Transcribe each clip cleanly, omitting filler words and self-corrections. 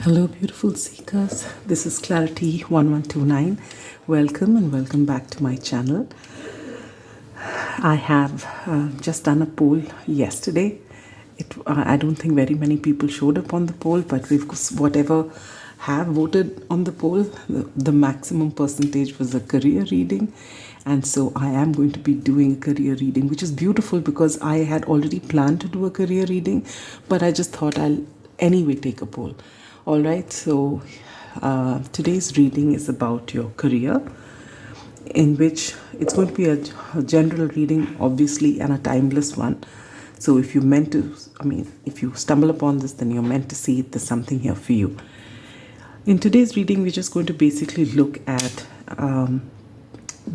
Hello, beautiful seekers. This is Clarity 1129. Welcome and welcome back to my channel. I have just done a poll yesterday. I don't think very many people showed up on the poll, but whatever have voted on the poll, the maximum percentage was a career reading. And so I am going to be doing career reading, which is beautiful because I had already planned to do a career reading, but I just thought I'll anyway take a poll. All right, so today's reading is about your career, in which it's going to be a general reading, obviously, and a timeless one. So if you're meant to, if you stumble upon this, then you're meant to see it. There's something here for you. In today's reading, we're just going to basically look at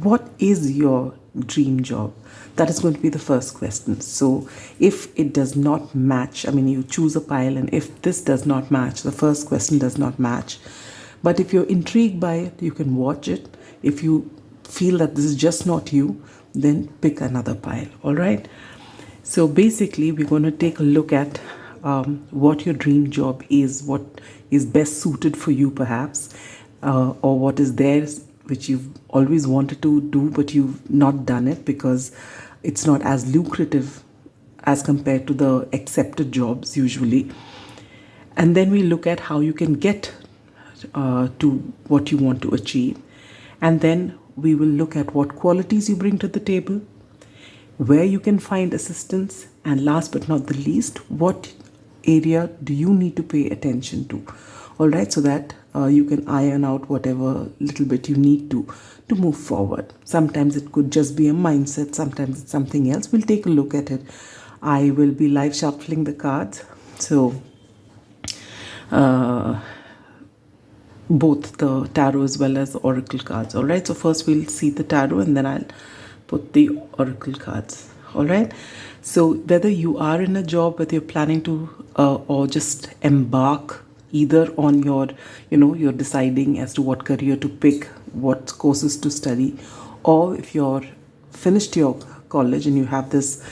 what is your dream job? That is going to be the first question. So if it does not match, you choose a pile, and if this does not match, the first question does not match. But if you're intrigued by it, you can watch it. If you feel that this is just not you, then pick another pile. All right. So basically, we're going to take a look at what your dream job is, what is best suited for you, perhaps, or what is there which you've always wanted to do, but you've not done it because it's not as lucrative as compared to the accepted jobs usually. And then we look at how you can get to what you want to achieve. And then we will look at what qualities you bring to the table, where you can find assistance, and last but not the least, what area do you need to pay attention to. All right, so that you can iron out whatever little bit you need to move forward. Sometimes it could just be a mindset, sometimes it's something else. We'll take a look at it. I will be live shuffling the cards, so both the tarot as well as the oracle cards. All right, so first we'll see the tarot and then I'll put the oracle cards. All right, so whether you are in a job, whether you're planning to or just embark either on your, you're deciding as to what career to pick, what courses to study, or if you're finished your college and you have this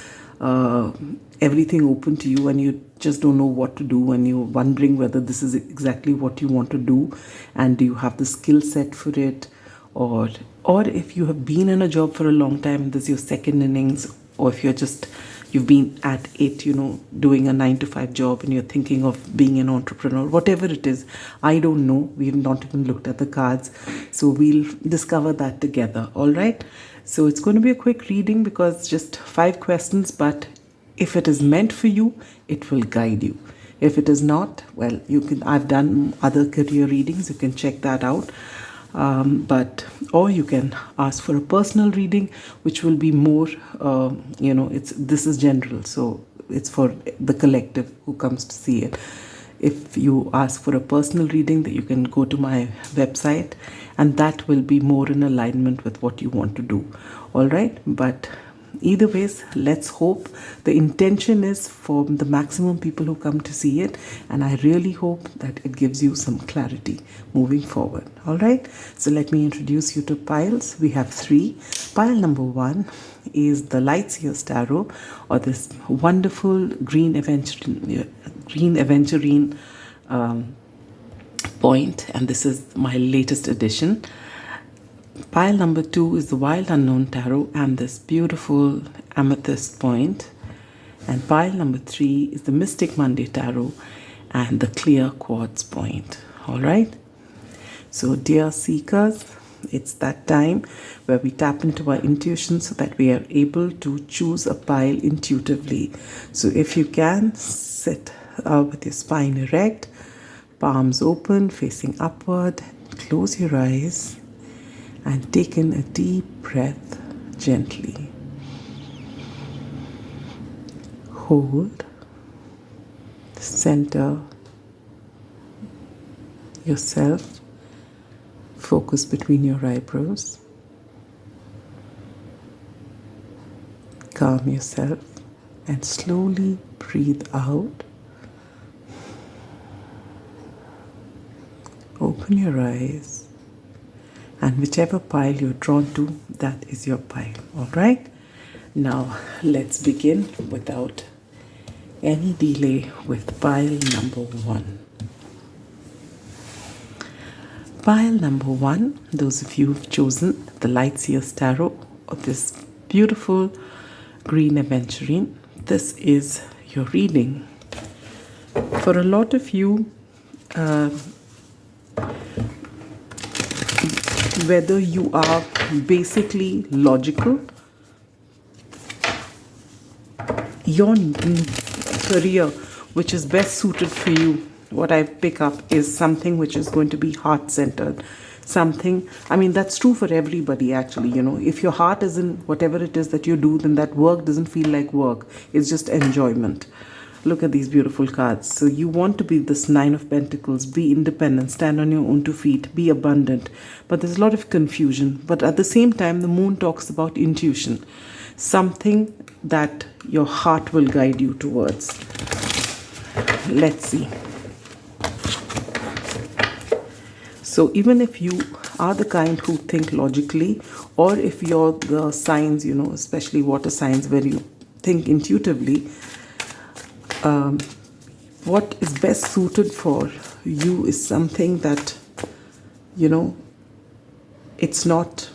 everything open to you and you just don't know what to do and you're wondering whether this is exactly what you want to do and do you have the skill set for it, or if you have been in a job for a long time and this is your second innings, or if you've been at it, doing a 9-to-5 job and you're thinking of being an entrepreneur, whatever it is. I don't know. We've not even looked at the cards. So we'll discover that together. All right. So it's going to be a quick reading because just 5 questions, but if it is meant for you, it will guide you. If it is not, well, I've done other career readings. You can check that out. Or you can ask for a personal reading, which will be more, this is general, so it's for the collective who comes to see it. If you ask for a personal reading, that you can go to my website, and that will be more in alignment with what you want to do. All right, but either ways, let's hope the intention is for the maximum people who come to see it, and I really hope that it gives you some clarity moving forward. All right, so let me introduce you to piles. We have 3. Pile number 1 is the Lightseer's Tarot, or this wonderful green aventurine point, and this is my latest edition. Pile number 2 is the Wild Unknown Tarot and this beautiful Amethyst point. And pile number 3 is the Mystic Monday Tarot and the clear quartz point. All right. So dear seekers, it's that time where we tap into our intuition so that we are able to choose a pile intuitively. So if you can, sit with your spine erect, palms open, facing upward, close your eyes, and take in a deep breath gently. Hold, center yourself, focus between your eyebrows, calm yourself, and slowly breathe out. Open your eyes. And whichever pile you're drawn to, that is your pile. All right. Now let's begin without any delay with pile number 1. Pile number 1, those of you who've chosen the Light Years Tarot of this beautiful green aventurine, this is your reading. For a lot of you, whether you are basically logical, your career which is best suited for you, what I pick up is something which is going to be heart-centered. Something, I mean, that's true for everybody actually, you know. If your heart is in whatever it is that you do, then that work doesn't feel like work. It's just enjoyment. Look at these beautiful cards. So you want to be this Nine of Pentacles, be independent, stand on your own 2 feet, be abundant. But there's a lot of confusion. But at the same time, the moon talks about intuition. Something that your heart will guide you towards. Let's see. So even if you are the kind who think logically, or if you're the signs, you know, especially water signs where you think intuitively, what is best suited for you is something that, you know, it's not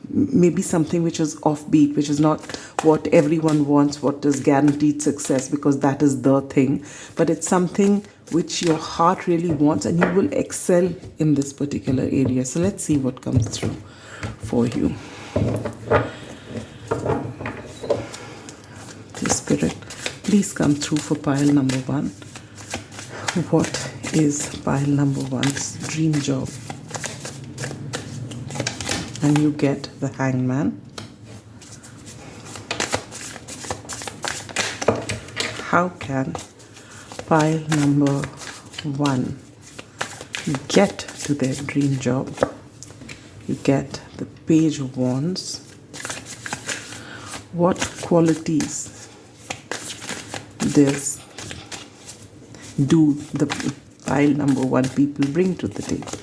maybe something which is offbeat, which is not what everyone wants, what is guaranteed success, because that is the thing, but it's something which your heart really wants and you will excel in this particular area. So let's see what comes through for you. The Spirit, please come through for pile number 1. What is pile number 1's dream job? And you get the Hangman. How can pile number 1 get to their dream job? You get the Page of Wands. What qualities do the pile number 1 people bring to the table?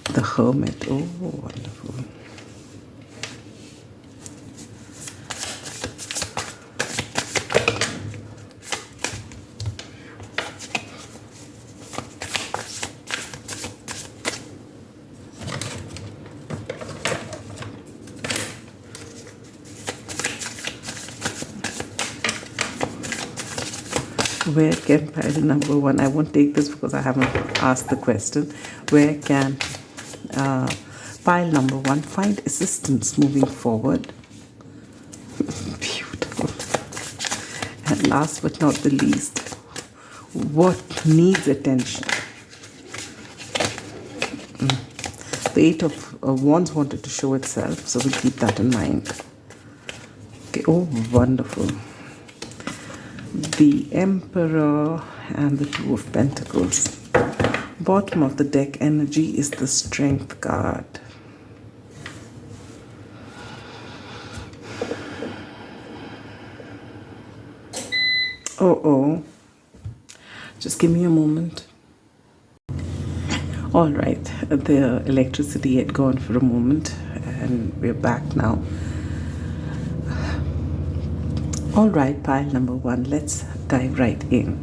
The Hermit. Oh, wonderful. Where can pile number 1, I won't take this because I haven't asked the question, where can pile number 1 find assistance moving forward? Beautiful. And last but not the least, what needs attention? The 8 of Wands wanted to show itself, so we'll keep that in mind. Okay, oh, wonderful. The Emperor and the 2 of Pentacles. Bottom of the deck energy is the Strength card. Oh, just give me a moment. All right, the electricity had gone for a moment and we're back now. All right, pile number 1, let's dive right in.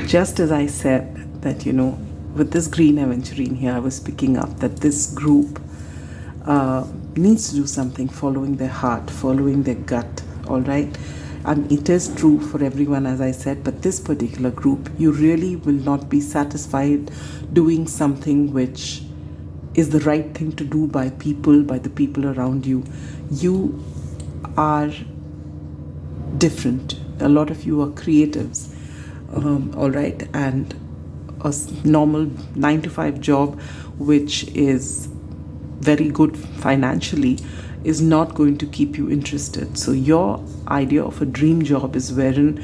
Just as I said that, you know, with this green aventurine here, I was picking up that this group needs to do something following their heart, following their gut, all right? And it is true for everyone, as I said, but this particular group, you really will not be satisfied doing something which is the right thing to do by people, by the people around you. You are different. A lot of you are creatives, all right, and a normal 9-to-5 job which is very good financially is not going to keep you interested. So your idea of a dream job is wherein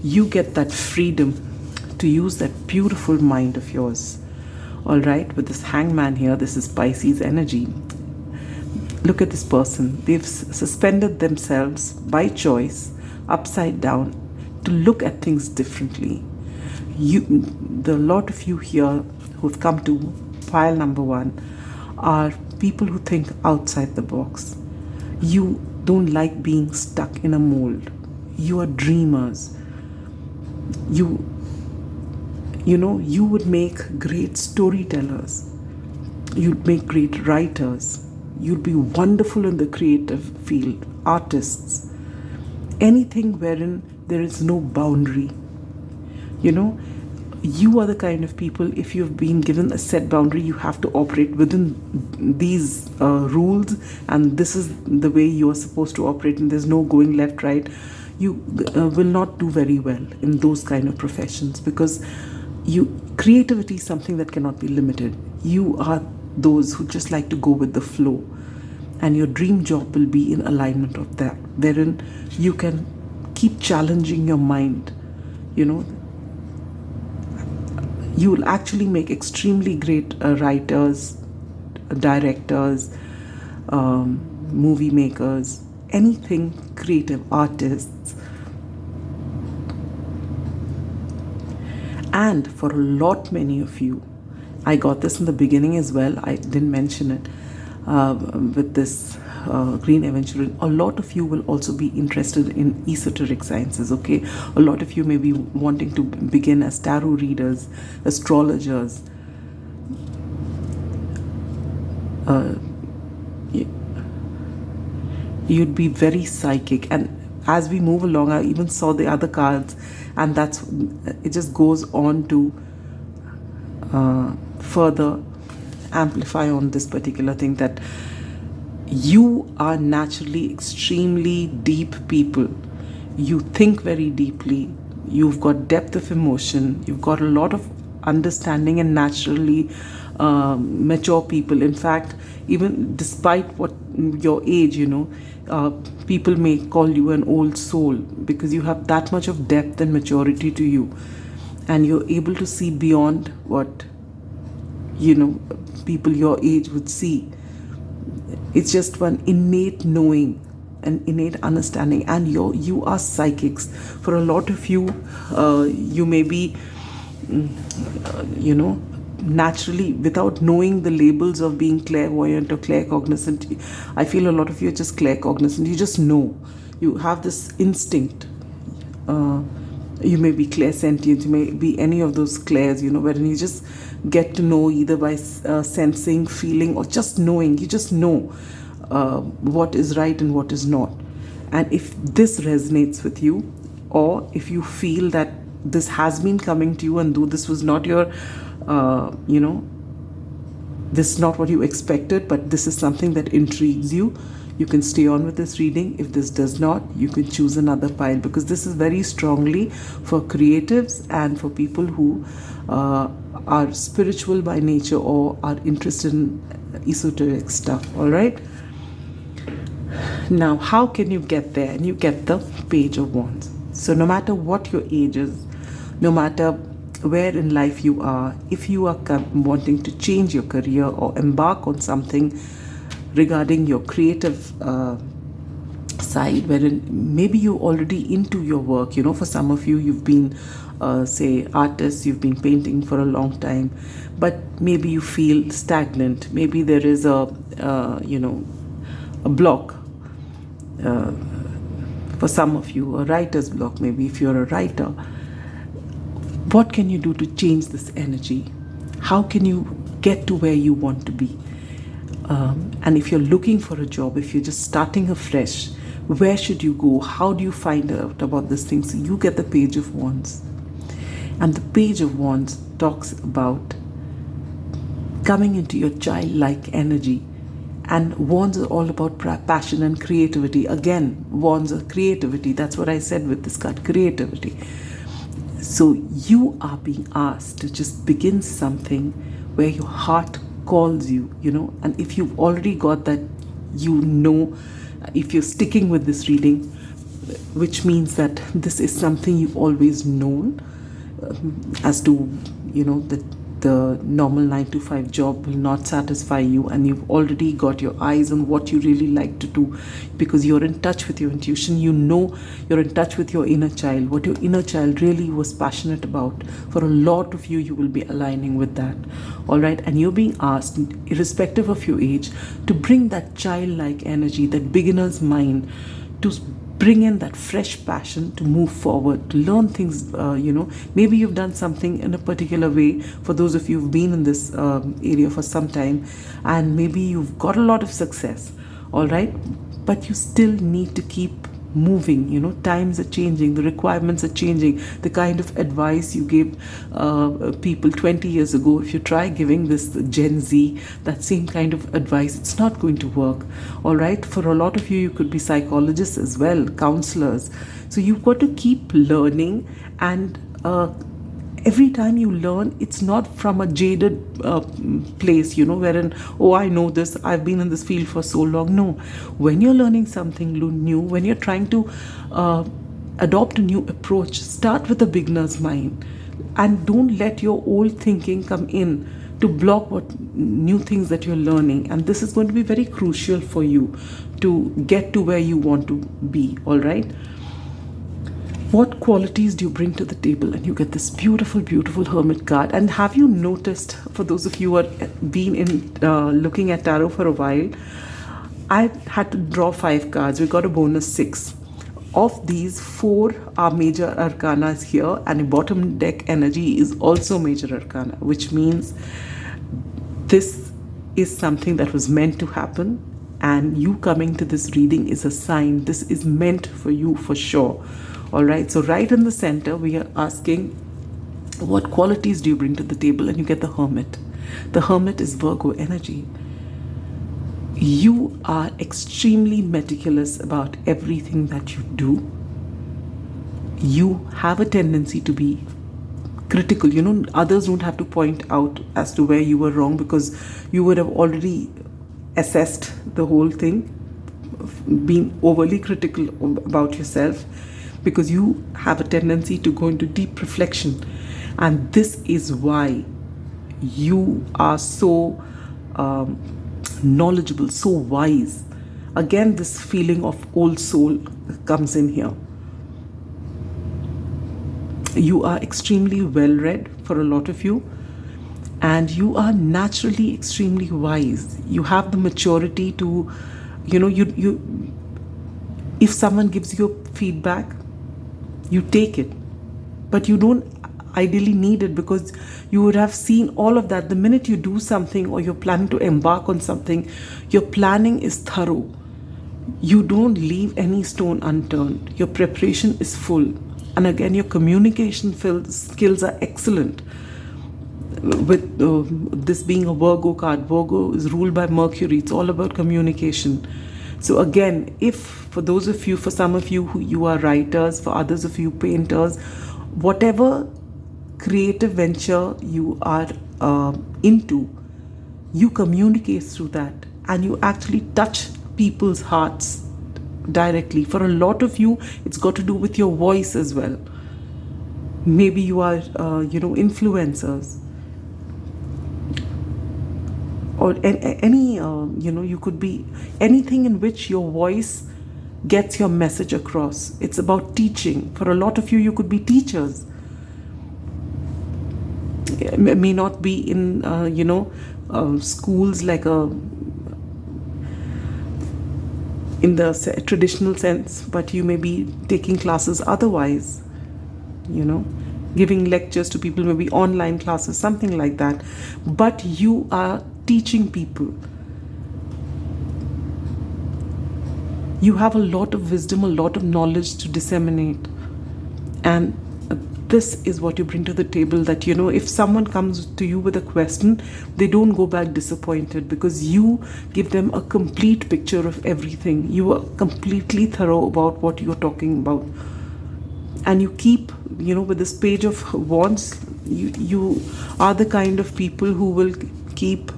you get that freedom to use that beautiful mind of yours. All right, with this Hangman here, this is Pisces energy. Look at this person. They've suspended themselves by choice upside down to look at things differently. The lot of you here who've come to pile number 1 are people who think outside the box. You don't like being stuck in a mold. You are dreamers. You know, you would make great storytellers. You'd make great writers. You'd be wonderful in the creative field, artists. Anything wherein there is no boundary. You know, you are the kind of people, if you've been given a set boundary, you have to operate within these rules, and this is the way you are supposed to operate, and there's no going left, right. You will not do very well in those kind of professions, because creativity is something that cannot be limited. You are those who just like to go with the flow, and your dream job will be in alignment of that, wherein you can keep challenging your mind. You will actually make extremely great writers, directors, movie makers, anything creative, artists. And for a lot many of you, I got this in the beginning as well, I didn't mention it, with this Green Aventurine, a lot of you will also be interested in esoteric sciences, okay? A lot of you may be wanting to begin as tarot readers, astrologers. You'd be very psychic, and as we move along, I even saw the other cards, and it just goes on to further amplify on this particular thing, that you are naturally extremely deep people. You think very deeply. You've got depth of emotion. You've got a lot of understanding, and naturally mature people. In fact, even despite what your age, people may call you an old soul, because you have that much of depth and maturity to you, and you're able to see beyond what people your age would see. It's just one innate knowing, an innate understanding, and you are psychics. For a lot of you, you may be naturally, without knowing the labels of being clairvoyant or claircognizant. I feel a lot of you are just claircognizant. You just know. You have this instinct. You may be clairsentient. You may be any of those clairs, wherein you just get to know either by sensing, feeling, or just knowing. You just know what is right and what is not. And if this resonates with you, or if you feel that this has been coming to you, and though this was not your this is not what you expected, but this is something that intrigues you, you can stay on with this reading. If this does not, you can choose another pile, because this is very strongly for creatives and for people who are spiritual by nature or are interested in esoteric stuff. All right. Now, how can you get there? And you get the Page of Wands. So no matter what your age is, no matter where in life you are, if you are wanting to change your career or embark on something regarding your creative side, wherein maybe you're already into your work. For some of you, you've been say artists, you've been painting for a long time, but maybe you feel stagnant. Maybe there is a block. For some of you, a writer's block, maybe if you're a writer. What can you do to change this energy? How can you get to where you want to be? And if you're looking for a job, if you're just starting afresh, where should you go? How do you find out about this thing? So you get the Page of Wands. And the Page of Wands talks about coming into your childlike energy. And wands are all about passion and creativity. Again, wands are creativity. That's what I said with this card, creativity. So you are being asked to just begin something where your heart calls you, and if you've already got that, if you're sticking with this reading, which means that this is something you've always known, as to, that the normal 9-to-5 job will not satisfy you, and you've already got your eyes on what you really like to do, because you're in touch with your intuition. You're in touch with your inner child, what your inner child really was passionate about. For a lot of you, you will be aligning with that. All right. And you're being asked, irrespective of your age, to bring that childlike energy, that beginner's mind, to bring in that fresh passion to move forward, to learn things. Maybe you've done something in a particular way, for those of you who've been in this area for some time, and maybe you've got a lot of success, all right, but you still need to keep moving. Times are changing, the requirements are changing. The kind of advice you gave people 20 years ago, if you try giving this Gen Z that same kind of advice, it's not going to work. All right, for a lot of you, you could be psychologists as well, counselors. So you've got to keep learning, and every time you learn, it's not from a jaded place, wherein, oh, I know this, I've been in this field for so long. No, when you're learning something new, when you're trying to adopt a new approach, start with a beginner's mind, and don't let your old thinking come in to block what new things that you're learning. And this is going to be very crucial for you to get to where you want to be. All right, what qualities do you bring to the table? And you get this beautiful, beautiful Hermit card. And have you noticed, for those of you who have been in looking at tarot for a while, I had to draw 5 cards. We got a bonus 6. Of these, 4 are major arcanas here, and a bottom deck energy is also major arcana, which means this is something that was meant to happen, and you coming to this reading is a sign. This is meant for you for sure. All right, so right in the center, we are asking, what qualities do you bring to the table? And you get the Hermit. The Hermit is Virgo energy. You are extremely meticulous about everything that you do. You have a tendency to be critical. Others don't have to point out as to where you were wrong, because you would have already assessed the whole thing, being overly critical about yourself, because you have a tendency to go into deep reflection. And this is why you are so knowledgeable, so wise. Again, this feeling of old soul comes in here. You are extremely well read, for a lot of you, and you are naturally extremely wise. You have the maturity to, if someone gives you feedback, you take it, but you don't ideally need it, because you would have seen all of that. The minute you do something, or you're planning to embark on something, your planning is thorough. You don't leave any stone unturned. Your preparation is full. And again, your communication skills are excellent. With this being a Virgo card, Virgo is ruled by Mercury. It's all about communication. So again, if for those of you, for some of you who you are writers, for others of you painters, whatever creative venture you are into, you communicate through that, and you actually touch people's hearts directly. For a lot of you, it's got to do with your voice as well. Maybe you are, influencers, or any, you could be anything in which your voice gets your message across. It's about teaching. For a lot of you, you could be teachers. It may not be in, schools like in the traditional sense, but you may be taking classes otherwise, giving lectures to people, maybe online classes, something like that. But you are teaching people. You have a lot of wisdom, a lot of knowledge to disseminate. And this is what you bring to the table, that, if someone comes to you with a question, they don't go back disappointed, because you give them a complete picture of everything. You are completely thorough about what you're talking about. And you keep, with this Page of Wands, you are the kind of people who will keep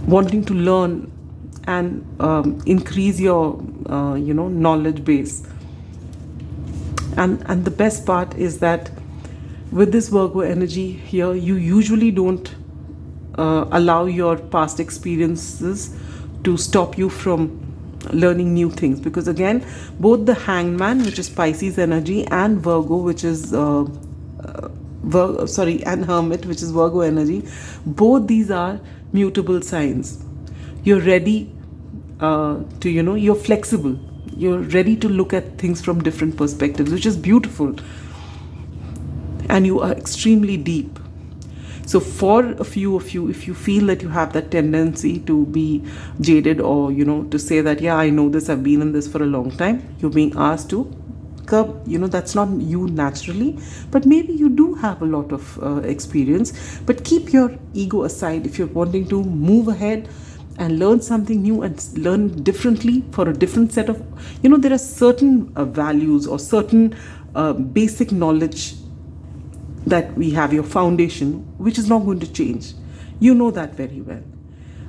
wanting to learn and increase your, knowledge base. And the best part is that with this Virgo energy here, you usually don't allow your past experiences to stop you from learning new things, because again, both the Hangman, which is Pisces energy, and Virgo, which is and Hermit, which is Virgo energy, both these are mutable signs. You're ready to, you're flexible. you're ready to look at things from different perspectives, which is beautiful. And you are extremely deep. So for a few of you, if you feel that you have that tendency to be jaded, or to say that, yeah, I know this, I've been in this for a long time, you're being asked to curb. That's not you naturally, but maybe you do have a lot of experience. But keep your ego aside if you're wanting to move ahead and learn something new and learn differently for a different set of, there are certain values or certain basic knowledge that we have, your foundation, which is not going to change. You know that very well.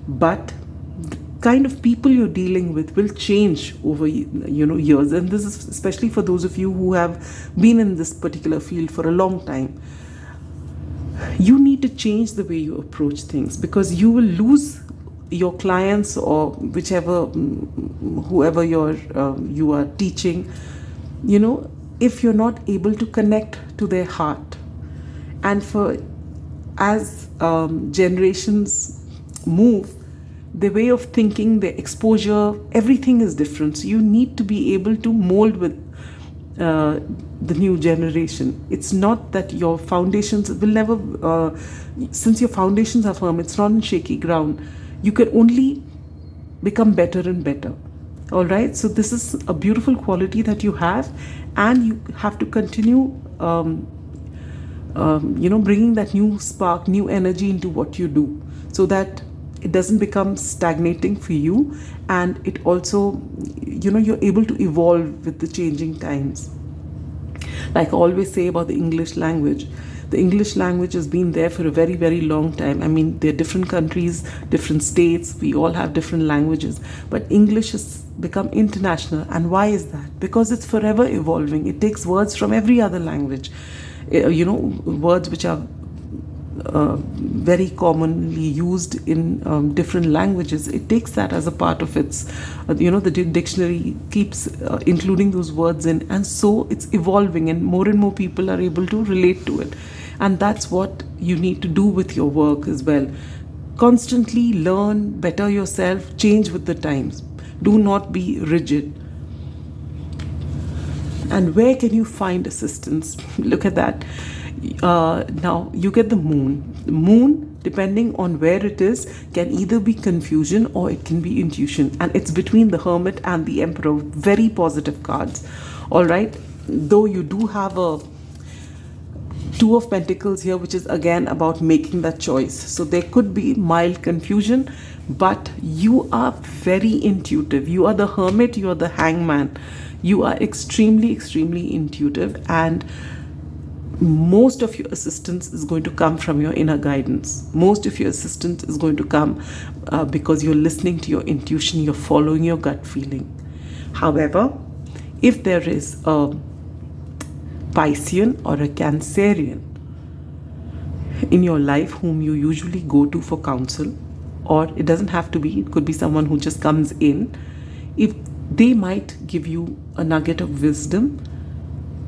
But the kind of people you're dealing with will change over years. And this is especially for those of you who have been in this particular field for a long time. You need to change the way you approach things, because you will lose your clients or whoever you are teaching, if you're not able to connect to their heart. And as generations move, the way of thinking, the exposure, everything is different. So you need to be able to mold with the new generation. It's not that your foundations will never, since your foundations are firm, it's not in shaky ground. You can only become better and better. All right. So this is a beautiful quality that you have, and you have to continue bringing that new spark, new energy into what you do, so that it doesn't become stagnating for you, and it also, you're able to evolve with the changing times. Like I always say about the English language has been there for a very, very long time. I mean, there are different countries, different states, we all have different languages, but English has become international. And why is that? Because it's forever evolving. It takes words from every other language. Words which are very commonly used in different languages. It takes that as a part of its, the dictionary keeps including those words in, and so it's evolving, and more people are able to relate to it. And that's what you need to do with your work as well. Constantly learn, better yourself, change with the times. Do not be rigid. And where can you find assistance? Look at that. Now you get the moon. The moon, depending on where it is, can either be confusion or it can be intuition. And it's between the Hermit and the Emperor. Very positive cards. All right. Though you do have a Two of Pentacles here, which is again about making that choice. So there could be mild confusion, but you are very intuitive. You are the Hermit, you are the Hangman. You are extremely, extremely intuitive, and most of your assistance is going to come from your inner guidance. Most of your assistance is going to come because you're listening to your intuition, you're following your gut feeling. However, if there is a Piscean or a Cancerian in your life whom you usually go to for counsel, or it doesn't have to be, it could be someone who just comes in, if they might give you a nugget of wisdom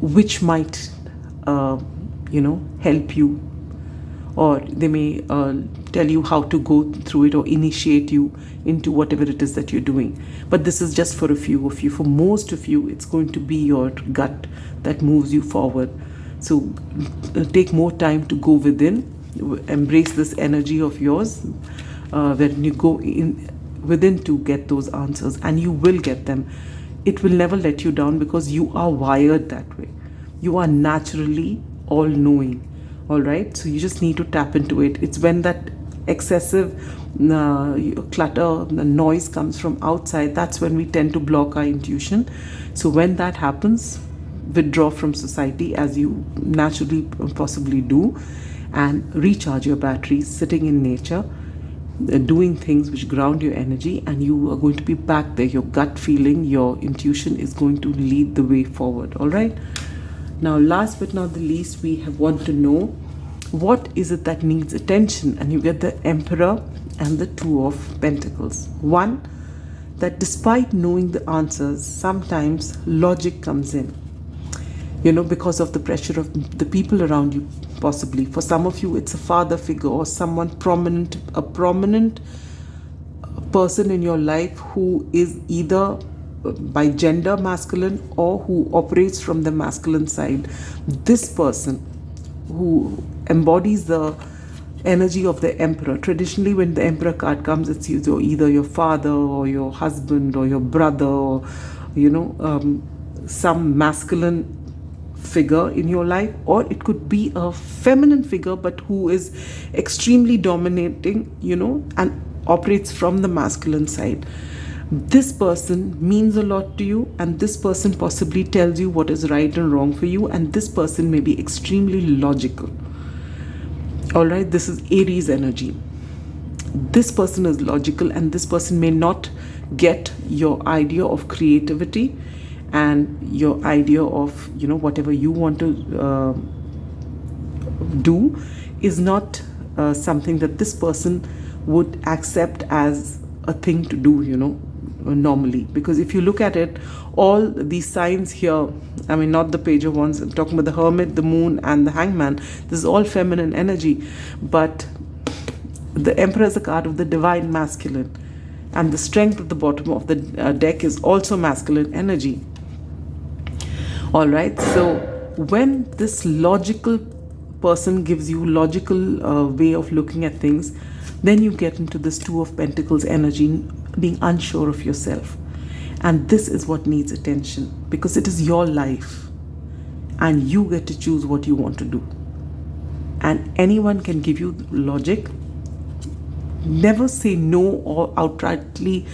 which might help you, or they may tell you how to go through it or initiate you into whatever it is that you're doing. But this is just for a few of you. For most of you, it's going to be your gut that moves you forward. So take more time to go within, embrace this energy of yours, when you go in within to get those answers, and you will get them. It will never let you down because you are wired that way. You are naturally all-knowing. All right, so you just need to tap into it. It's when that excessive clutter, the noise comes from outside, that's when we tend to block our intuition. So when that happens, withdraw from society as you naturally possibly do, and recharge your batteries, sitting in nature, doing things which ground your energy, and you are going to be back there. Your gut feeling, your intuition is going to lead the way forward. All right. Now, last but not the least, we want to know what is it that needs attention, and you get the Emperor and the Two of Pentacles. One, that despite knowing the answers, sometimes logic comes in, because of the pressure of the people around you, possibly. For some of you, it's a father figure or someone prominent, a prominent person in your life who is either by gender masculine or who operates from the masculine side, this person who embodies the energy of the emperor. Traditionally, when the emperor card comes, it's either your father or your husband or your brother, or some masculine figure in your life, or it could be a feminine figure but who is extremely dominating, and operates from the masculine side. This person means a lot to you, and this person possibly tells you what is right and wrong for you, and this person may be extremely logical. All right, this is Aries energy. This person is logical, and this person may not get your idea of creativity and your idea of whatever you want to do is not something that this person would accept as a thing to do normally. Because if you look at it, all these signs here, I mean, not the page of wands, I'm talking about the hermit, the moon, and the hangman. This is all feminine energy, but the emperor is a card of the divine masculine, and the strength at the bottom of the deck is also masculine energy. All right, so when this logical person gives you logical way of looking at things, then you get into this Two of Pentacles energy, being unsure of yourself. And this is what needs attention, because it is your life and you get to choose what you want to do. And anyone can give you logic. Never say no or outrightly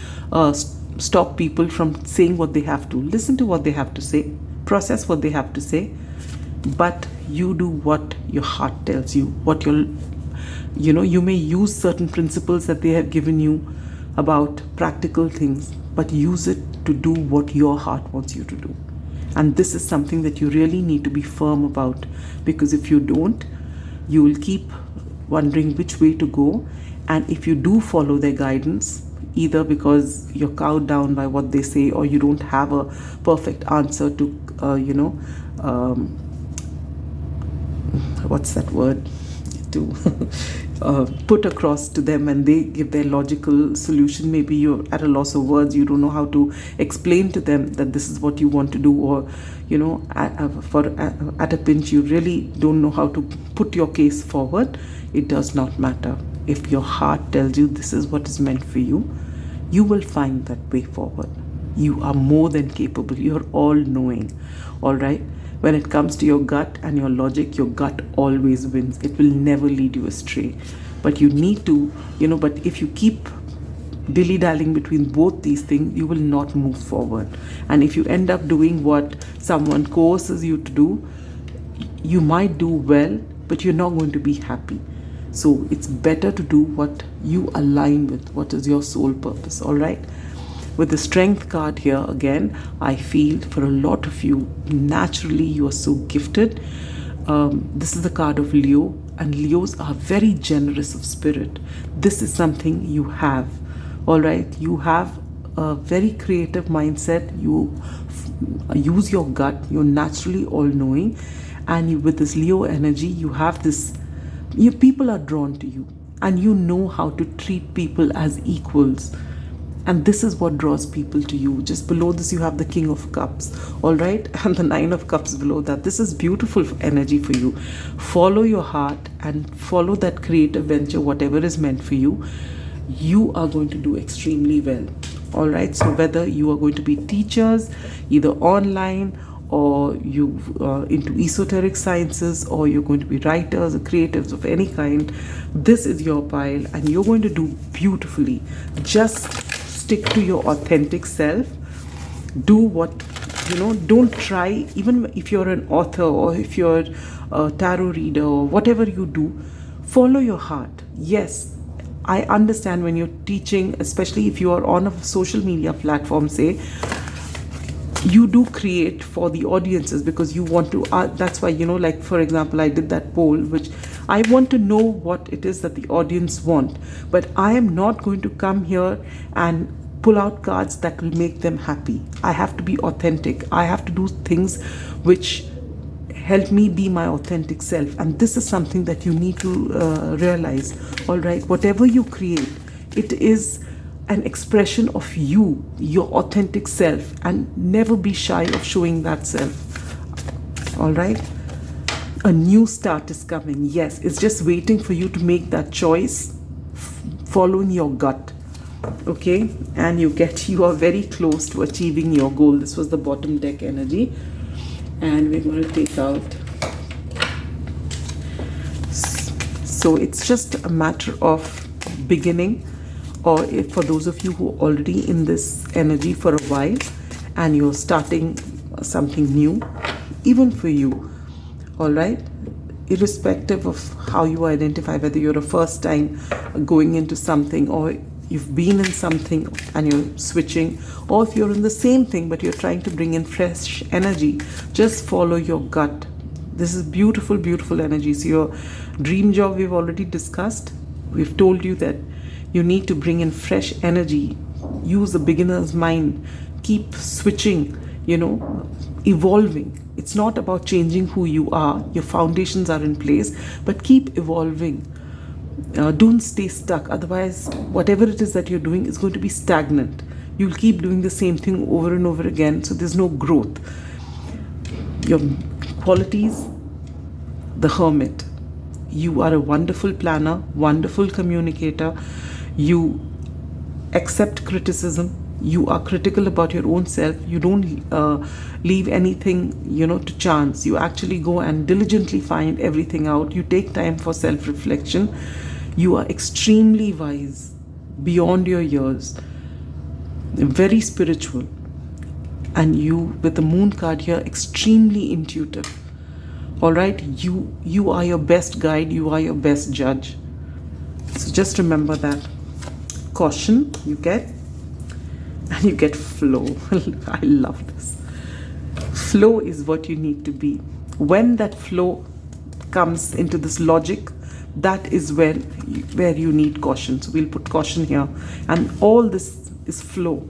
stop people from saying what they have to. Listen to what they have to say. Process what they have to say, but you do what your heart tells you. What you may use certain principles that they have given you about practical things, but use it to do what your heart wants you to do. And this is something that you really need to be firm about, because if you don't, you will keep wondering which way to go. And if you do follow their guidance, either because you're cowed down by what they say, or you don't have a perfect answer to what's that word, to put across to them, and they give their logical solution. Maybe you're at a loss of words, you don't know how to explain to them that this is what you want to do, or at a pinch you really don't know how to put your case forward. It does not matter. If your heart tells you this is what is meant for you, you will find that way forward. You are more than capable. You're all-knowing. All right? When it comes to your gut and your logic, your gut always wins. It will never lead you astray. But you need to, but if you keep dilly-dallying between both these things, you will not move forward. And if you end up doing what someone coerces you to do, you might do well, but you're not going to be happy. So it's better to do what you align with, what is your soul purpose. All right? With the Strength card here, again, I feel for a lot of you, naturally you are so gifted. This is the card of Leo, and Leos are very generous of spirit. This is something you have. All right? You have a very creative mindset. You use your gut. You're naturally all-knowing. And with this Leo energy, you have this, people are drawn to you, and you know how to treat people as equals. And this is what draws people to you. Just below this, you have the King of Cups, all right? And the Nine of Cups below that. This is beautiful energy for you. Follow your heart and follow that creative venture, whatever is meant for you. You are going to do extremely well, all right? So whether you are going to be teachers, either online, or you into esoteric sciences, or you're going to be writers or creatives of any kind, this is your pile, and you're going to do beautifully. Just stick to your authentic self. Do what, don't try, even if you're an author or if you're a tarot reader or whatever you do, follow your heart. Yes, I understand when you're teaching, especially if you are on a social media platform, say, you do create for the audiences because you want to, that's why, like for example, I did that poll, which I want to know what it is that the audience want, but I am not going to come here and pull out cards that will make them happy. I have to be authentic. I have to do things which help me be my authentic self, and this is something that you need to realize. All right, whatever you create, it is an expression of you, your authentic self, and never be shy of showing that self. All right? A new start is coming. Yes, it's just waiting for you to make that choice, following your gut. Okay? And you are very close to achieving your goal. This was the bottom deck energy. And we're going to take out. So it's just a matter of beginning, or if for those of you who are already in this energy for a while and you're starting something new, even for you, all right, irrespective of how you identify, whether you're a first time going into something, or you've been in something and you're switching, or if you're in the same thing but you're trying to bring in fresh energy, just follow your gut. This is beautiful, beautiful energy. So your dream job we've already discussed. We've told you that you need to bring in fresh energy. Use the beginner's mind. Keep switching, evolving. It's not about changing who you are. Your foundations are in place, but keep evolving. Don't stay stuck. Otherwise, whatever it is that you're doing is going to be stagnant. You'll keep doing the same thing over and over again. So there's no growth. Your qualities, the Hermit. You are a wonderful planner, wonderful communicator. You accept criticism. You are critical about your own self. You don't leave anything, to chance. You actually go and diligently find everything out. You take time for self-reflection. You are extremely wise, beyond your years, very spiritual. And you, with the Moon card here, extremely intuitive. All right, you are your best guide. You are your best judge. So just remember that. Caution you get, and you get flow. I love this. Flow is what you need to be. When that flow comes into this logic, that is where you need caution. So we'll put caution here. And all this is flow.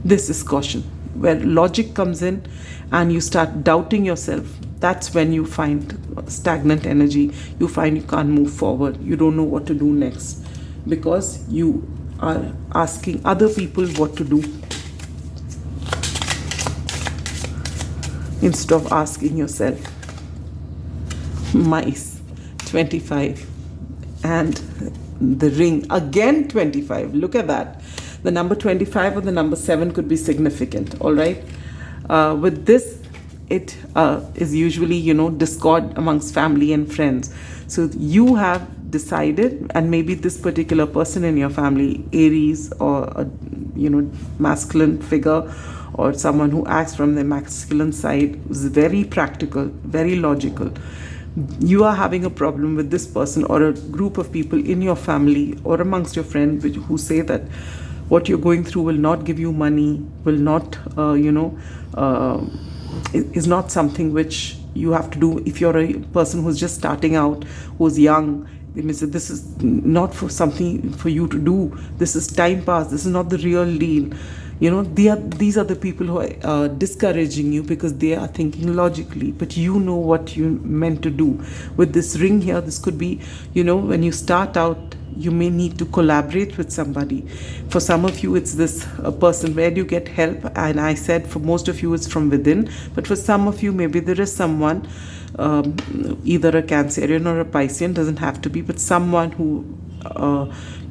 This is caution. Where logic comes in and you start doubting yourself, that's when you find stagnant energy. You find you can't move forward. You don't know what to do next, because you are asking other people what to do instead of asking yourself. Mice, 25. And the ring, again 25. Look at that. The number 25 or the number 7 could be significant, all right? With this, it is usually, discord amongst family and friends. So you have decided, and maybe this particular person in your family, Aries, or a, masculine figure, or someone who acts from the masculine side, is very practical, very logical. You are having a problem with this person or a group of people in your family or amongst your friends who say that what you're going through will not give you money, will not, is not something which you have to do. If you're a person who's just starting out, who's young, they may say, this is not for something for you to do. This is time pass. This is not the real deal. These are the people who are discouraging you because they are thinking logically, but you know what you meant to do. With this ring here, this could be, when you start out, you may need to collaborate with somebody. For some of you, it's this person where you get help, and I said for most of you it's from within, but for some of you, maybe there is someone, either a Cancerian or a Piscean, doesn't have to be, but someone who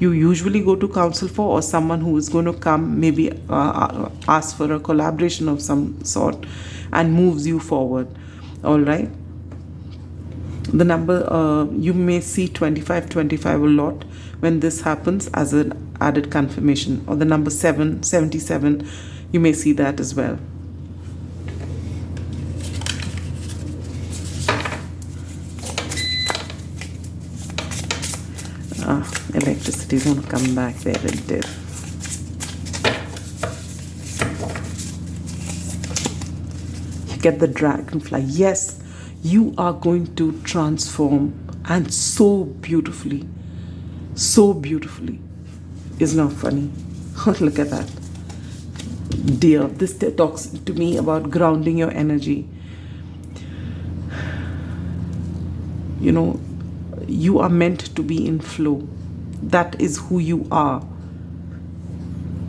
you usually go to counsel for, or someone who is going to come, maybe ask for a collaboration of some sort and moves you forward. All right. The number, you may see 25 a lot when this happens as an added confirmation, or the number 77, you may see that as well. Electricity is going to come back. There it did. You get the dragonfly. Yes, you are going to transform, and so beautifully. So beautifully. Isn't that funny? Look at that. Dear, this talks to me about grounding your energy. You are meant to be in flow. That is who you are.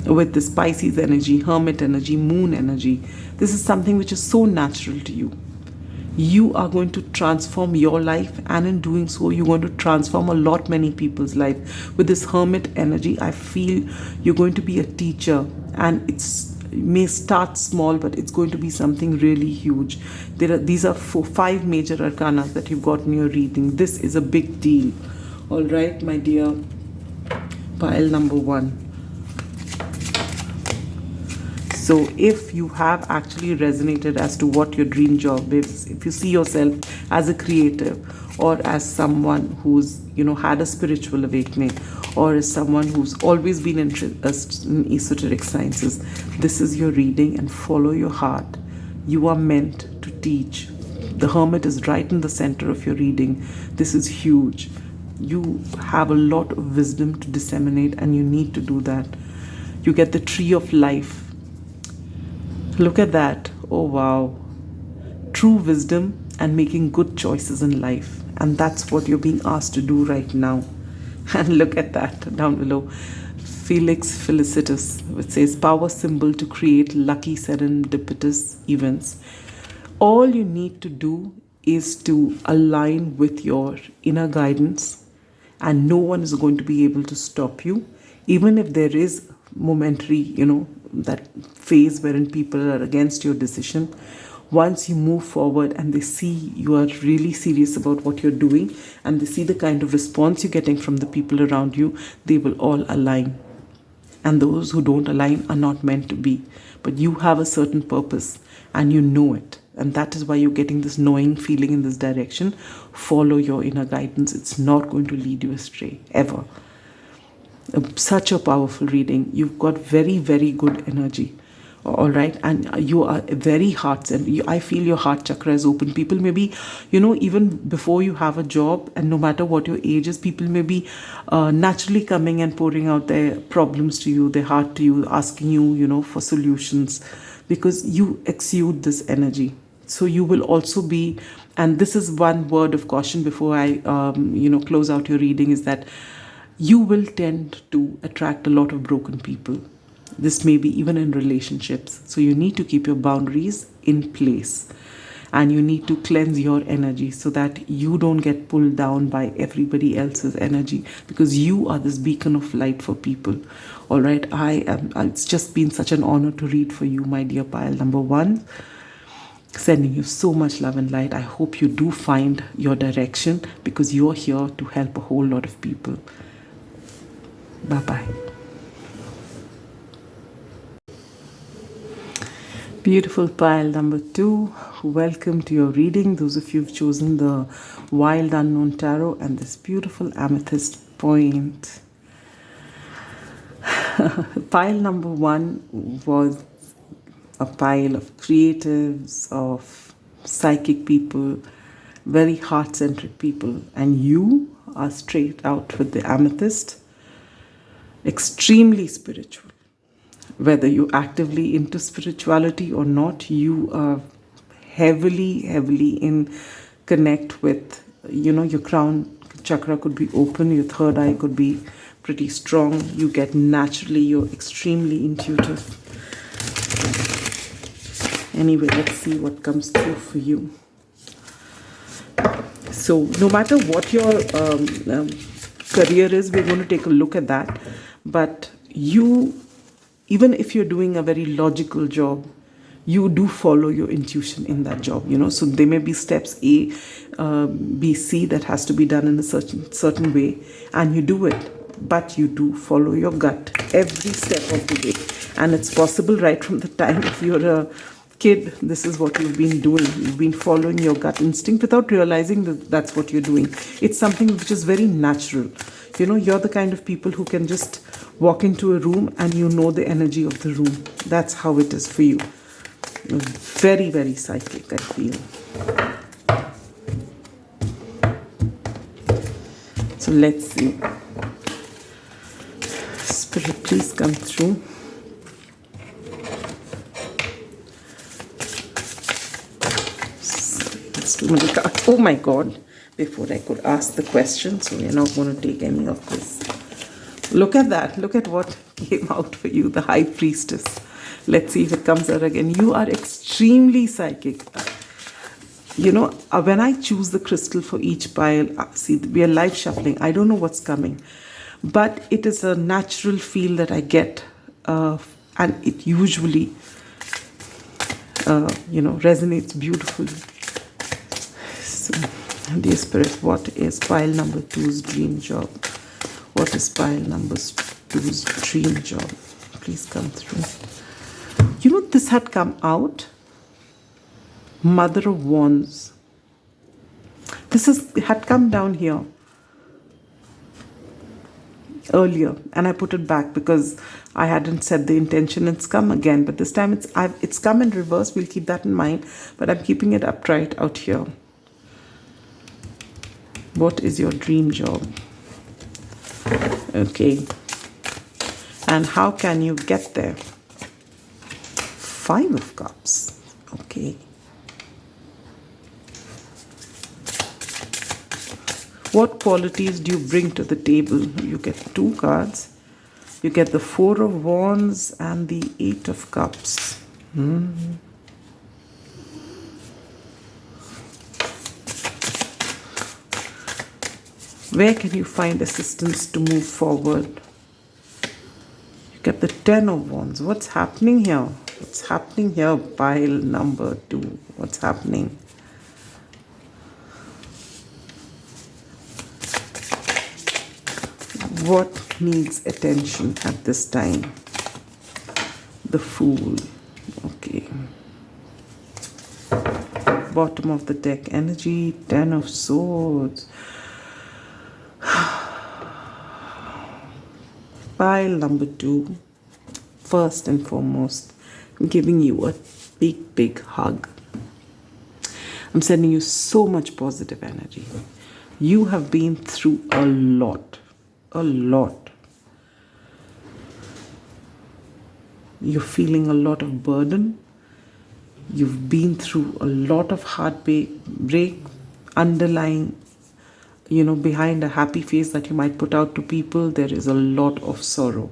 with this Pisces energy, Hermit energy, Moon energy. This is something which is so natural to you. You are going to transform your life, and in doing so, you're going to transform many people's life. With this Hermit energy, I feel you're going to be a teacher, and it may start small, but it's going to be something really huge. These are 5 major arcana that you've got in your reading. This is a big deal. All right, my dear pile number 1. So if you have actually resonated as to what your dream job is, if you see yourself as a creative, or as someone who's, had a spiritual awakening, or as someone who's always been interested in esoteric sciences, this is your reading, and follow your heart. You are meant to teach. The Hermit is right in the center of your reading. This is huge. You have a lot of wisdom to disseminate, and you need to do that. You get the Tree of Life. Look at that. Oh wow. True wisdom and making good choices in life. And that's what you're being asked to do right now. And look at that down below. Felix Felicitas, which says power symbol to create lucky serendipitous events. All you need to do is to align with your inner guidance, and no one is going to be able to stop you. Even if there is momentary, that phase wherein people are against your decision, once you move forward and they see you are really serious about what you're doing, and they see the kind of response you're getting from the people around you, they will all align. And those who don't align are not meant to be. But you have a certain purpose, and you know it. And that is why you're getting this knowing feeling in this direction. Follow your inner guidance. It's not going to lead you astray, ever. Such a powerful reading. You've got very, very good energy. All right, and you are very heart-centered. I feel your heart chakra is open. People may be, even before you have a job, and no matter what your age is, people may be naturally coming and pouring out their problems to you, their heart to you, asking you, for solutions, because you exude this energy. So you will also be, and this is one word of caution before I, close out your reading, is that you will tend to attract a lot of broken people. This may be even in relationships. So you need to keep your boundaries in place, and you need to cleanse your energy so that you don't get pulled down by everybody else's energy, because you are this beacon of light for people. All right, it's just been such an honor to read for you, my dear pile number 1. Sending you so much love and light. I hope you do find your direction, because you're here to help a whole lot of people. Bye-bye. Beautiful pile number 2. Welcome to your reading. Those of you who've chosen the Wild Unknown Tarot and this beautiful amethyst point. Pile number 1 was a pile of creatives, of psychic people, very heart-centric people. And you are straight out with the amethyst. Extremely spiritual. Whether you're actively into spirituality or not, you are heavily in connect with, your crown chakra could be open, your third eye could be pretty strong. You get naturally, you're extremely intuitive. Anyway, let's see what comes through for you. So no matter what your career is, we're going to take a look at that. But you, even if you're doing a very logical job, you do follow your intuition in that job, So there may be steps A, B, C that has to be done in a certain way, and you do it. But you do follow your gut every step of the way. And it's possible right from the time if you're a kid, this is what you've been doing. You've been following your gut instinct without realizing that that's what you're doing. It's something which is very natural. You're the kind of people who can just walk into a room and you know the energy of the room. That's how it is for you. Very, very psychic, I feel. So let's see. Spirit, please come through. That's too many cards. Oh my God. Before I could ask the question, so we're not going to take any of this. Look at that. Look at what came out for you, the High Priestess. Let's see if it comes out again. You are extremely psychic. You know, when I choose the crystal for each pile, see, we are live shuffling. I don't know what's coming. But it is a natural feel that I get. And it usually, resonates beautifully. So, dear Spirit, what is pile number 2's dream job? What is pile number 2's dream job? Please come through. You know, this had come out. Mother of Wands. Had come down here earlier, and I put it back because I hadn't set the intention. It's come again, but this time it's come in reverse. We'll keep that in mind, but I'm keeping it upright out here. What is your dream job? Okay. And how can you get there? 5 of Cups. Okay. What qualities do you bring to the table? You get 2 cards. You get the 4 of Wands and the 8 of Cups. Where can you find assistance to move forward? You get the 10 of Wands. What's happening here? What's happening here? Pile number 2. What's happening? What needs attention at this time? The Fool. Okay. Bottom of the deck energy, 10 of Swords. Pile number 2. First and foremost, I'm giving you a big, big hug. I'm sending you so much positive energy. You have been through a lot. A lot. You're feeling a lot of burden. You've been through a lot of heartbreak, underlying, behind a happy face that you might put out to people, there is a lot of sorrow.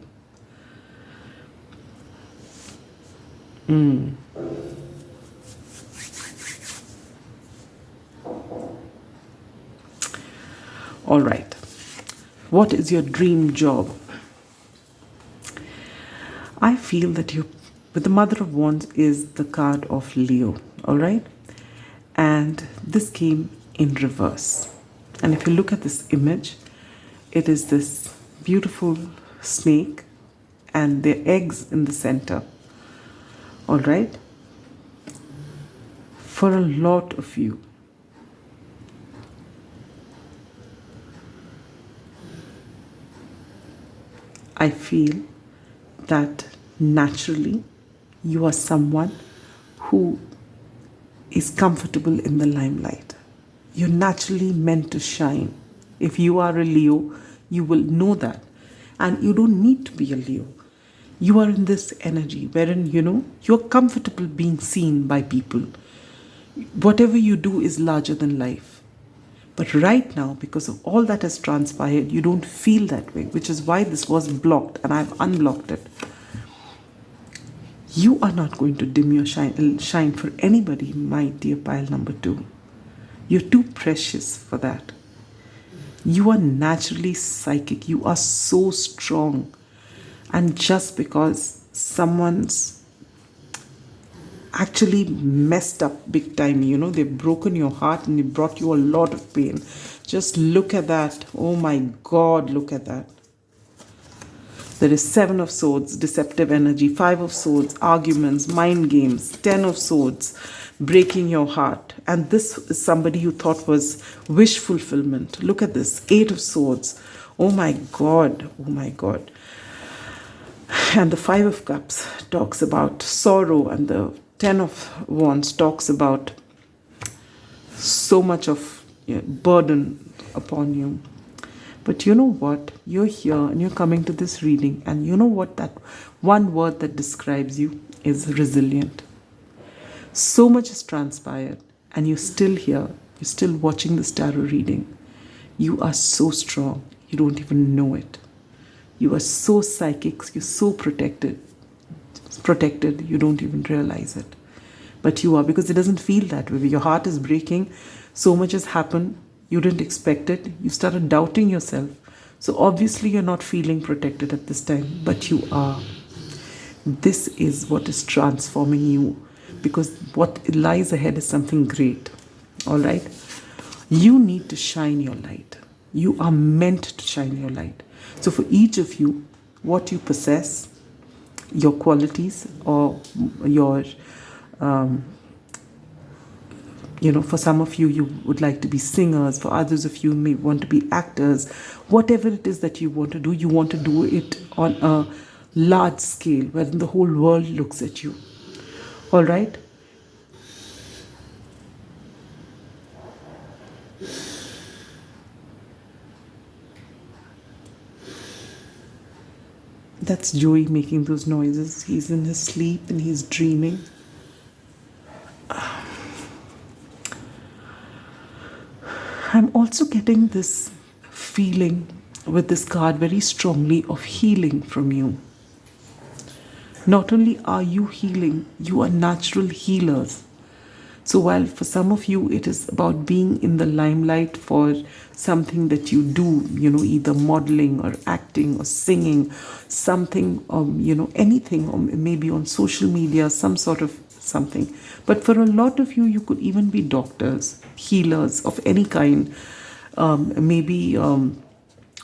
All right. What is your dream job? I feel that with the Mother of Wands is the card of Leo, all right? And this came in reverse. And if you look at this image, it is this beautiful snake and the eggs in the center, all right? For a lot of you, I feel that naturally you are someone who is comfortable in the limelight. You're naturally meant to shine. If you are a Leo, you will know that. And you don't need to be a Leo. You are in this energy wherein, you're comfortable being seen by people. Whatever you do is larger than life. But right now, because of all that has transpired, you don't feel that way, which is why this was blocked and I've unblocked it. You are not going to dim your shine for anybody, my dear pile number 2. You're too precious for that. You are naturally psychic. You are so strong. And just because someone's actually messed up big time, they've broken your heart and they brought you a lot of pain. Just look at that. Oh my God, look at that. There is 7 of Swords, deceptive energy, 5 of Swords, arguments, mind games, 10 of Swords, breaking your heart. And this is somebody you thought was wish fulfillment. Look at this, 8 of Swords. Oh my God, oh my God. And the 5 of Cups talks about sorrow, and the 10 of Wands talks about so much of burden upon you. But you know what? You're here and you're coming to this reading, and you know what? That one word that describes you is resilient. So much has transpired and you're still here. You're still watching this tarot reading. You are so strong. You don't even know it. You are so psychic, you're so protected, you don't even realize it. But you are, because it doesn't feel that way. Your heart is breaking, so much has happened, you didn't expect it, you started doubting yourself. So obviously you're not feeling protected at this time, but you are. This is what is transforming you, because what lies ahead is something great. All right? You need to shine your light. You are meant to shine your light. So for each of you, what you possess, your qualities, or your for some of you, you would like to be singers. For others of you, may want to be actors. Whatever it is that you want to do it on a large scale, where the whole world looks at you. All right? That's Joey making those noises. He's in his sleep and he's dreaming. I'm also getting this feeling with this card very strongly of healing from you. Not only are you healing, you are natural healers. So while for some of you it is about being in the limelight for something that you do, either modeling or acting or singing, something, anything, or maybe on social media, some sort of something. But for a lot of you, you could even be doctors, healers of any kind, maybe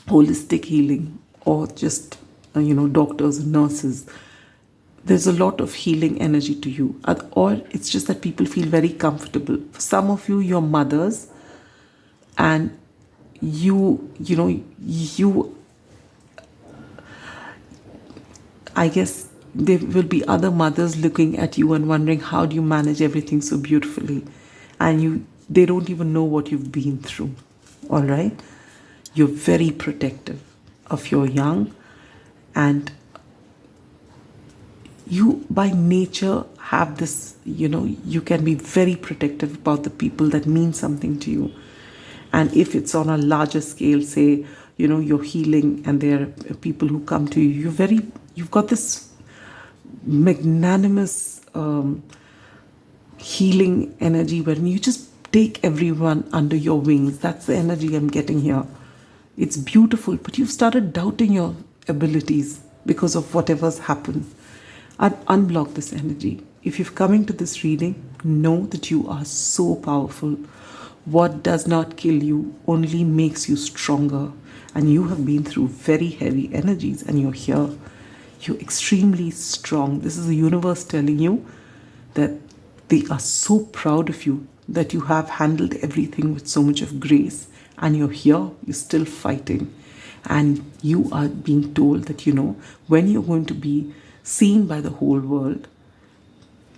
holistic healing, or just, doctors and nurses. There's a lot of healing energy to you, or it's just that people feel very comfortable. For some of you, you're mothers, and I guess there will be other mothers looking at you and wondering, how do you manage everything so beautifully? And they don't even know what you've been through. All right? You're very protective of your young, and you by nature have this, you can be very protective about the people that mean something to you. And if it's on a larger scale, say, you're healing and there are people who come to you, you've got this magnanimous healing energy where you just take everyone under your wings. That's the energy I'm getting here. It's beautiful, but you've started doubting your abilities because of whatever's happened. I'd unblock this energy. If you're coming to this reading, know that you are so powerful. What does not kill you only makes you stronger. And you have been through very heavy energies and you're here. You're extremely strong. This is the universe telling you that they are so proud of you, that you have handled everything with so much of grace. And you're here, you're still fighting. And you are being told that, when you're going to be seen by the whole world,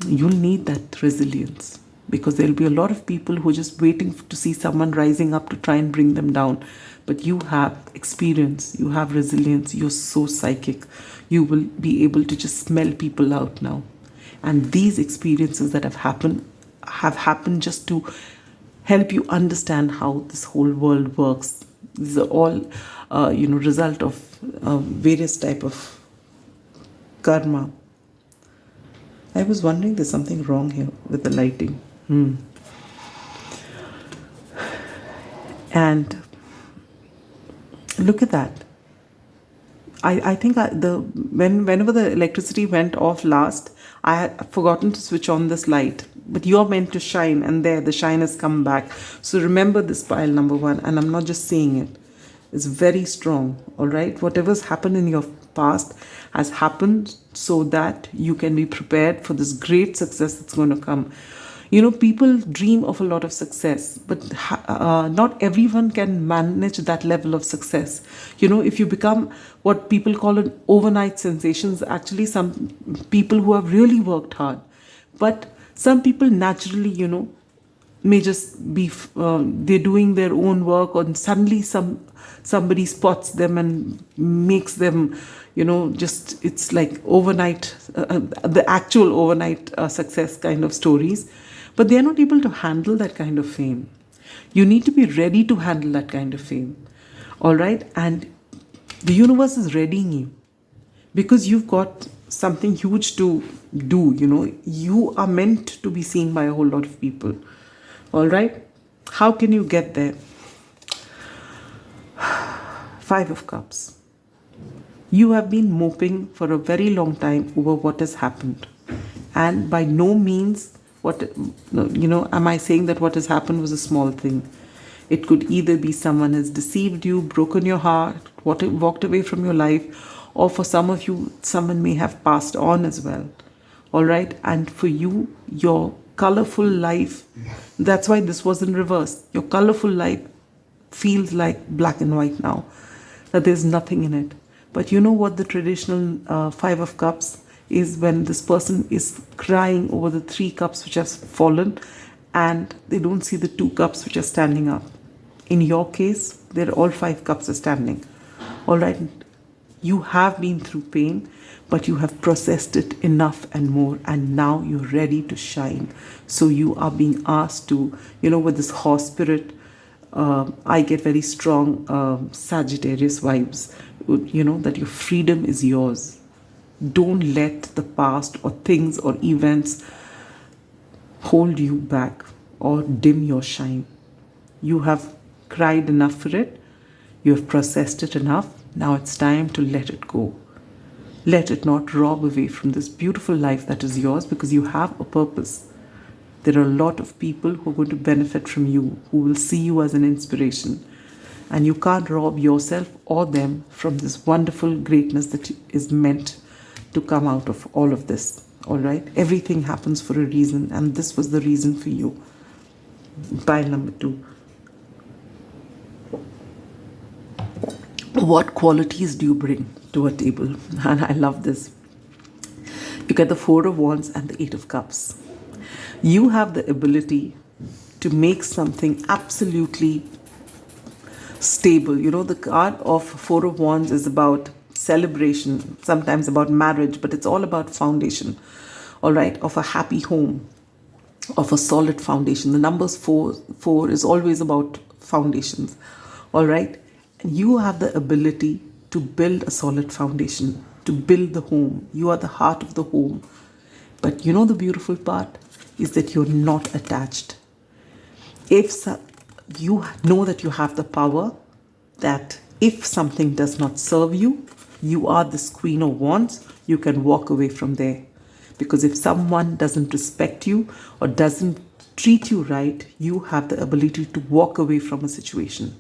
you'll need that resilience, because there'll be a lot of people who are just waiting to see someone rising up to try and bring them down. But you have experience, you have resilience, you're so psychic. You will be able to just smell people out now. And these experiences that have happened just to help you understand how this whole world works. These are all, result of various type of karma. I was wondering, there's something wrong here with the lighting. And look at that. I think whenever the electricity went off last, I had forgotten to switch on this light. But you're meant to shine, and there the shine has come back. So remember this pile number 1, and I'm not just saying it. It's very strong, all right? Whatever's happened in your past has happened so that you can be prepared for this great success that's going to come. People dream of a lot of success, but not everyone can manage that level of success. If you become what people call an overnight sensations, actually some people who have really worked hard. But some people naturally, may just be, they're doing their own work, and suddenly somebody spots them and makes them, just, it's like overnight, the actual overnight success kind of stories. But they're not able to handle that kind of fame. You need to be ready to handle that kind of fame. All right? And The universe is readying you because you've got something huge to do. You are meant to be seen by a whole lot of people. All right? How can you get there? Five of Cups. You have been moping for a very long time over what has happened. And by no means, am I saying that what has happened was a small thing? It could either be someone has deceived you, broken your heart, walked away from your life, or for some of you, someone may have passed on as well. All right? And for you, your colorful life, that's why this was in reverse. Your colorful life feels like black and white now, that there's nothing in it. But you know what the traditional Five of Cups is? When this person is crying over the 3 cups which have fallen and they don't see the 2 cups which are standing up. In your case, they're all 5 cups are standing. All right, you have been through pain, but you have processed it enough and more, and now you're ready to shine. So you are being asked to, with this horse spirit, I get very strong Sagittarius vibes, that your freedom is yours. Don't let the past or things or events hold you back or dim your shine. You have cried enough for it. You have processed it enough. Now it's time to let it go. Let it not rob away from this beautiful life that is yours, because you have a purpose. There are a lot of people who are going to benefit from you, who will see you as an inspiration. And you can't rob yourself or them from this wonderful greatness that is meant to come out of all of this. All right? Everything happens for a reason, and this was the reason for you. Pile number 2. What qualities do you bring to a table? And I love this. You get the 4 of Wands and the 8 of Cups. You have the ability to make something absolutely stable. The card of 4 of Wands is about celebration, sometimes about marriage, but it's all about foundation, all right, of a happy home, of a solid foundation. The numbers 4 is always about foundations, all right? And you have the ability to build a solid foundation, to build the home. You are the heart of the home. But the beautiful part is that you're not attached. You know that you have the power that if something does not serve you, you are this Queen of Wands, you can walk away from there. Because if someone doesn't respect you or doesn't treat you right, you have the ability to walk away from a situation.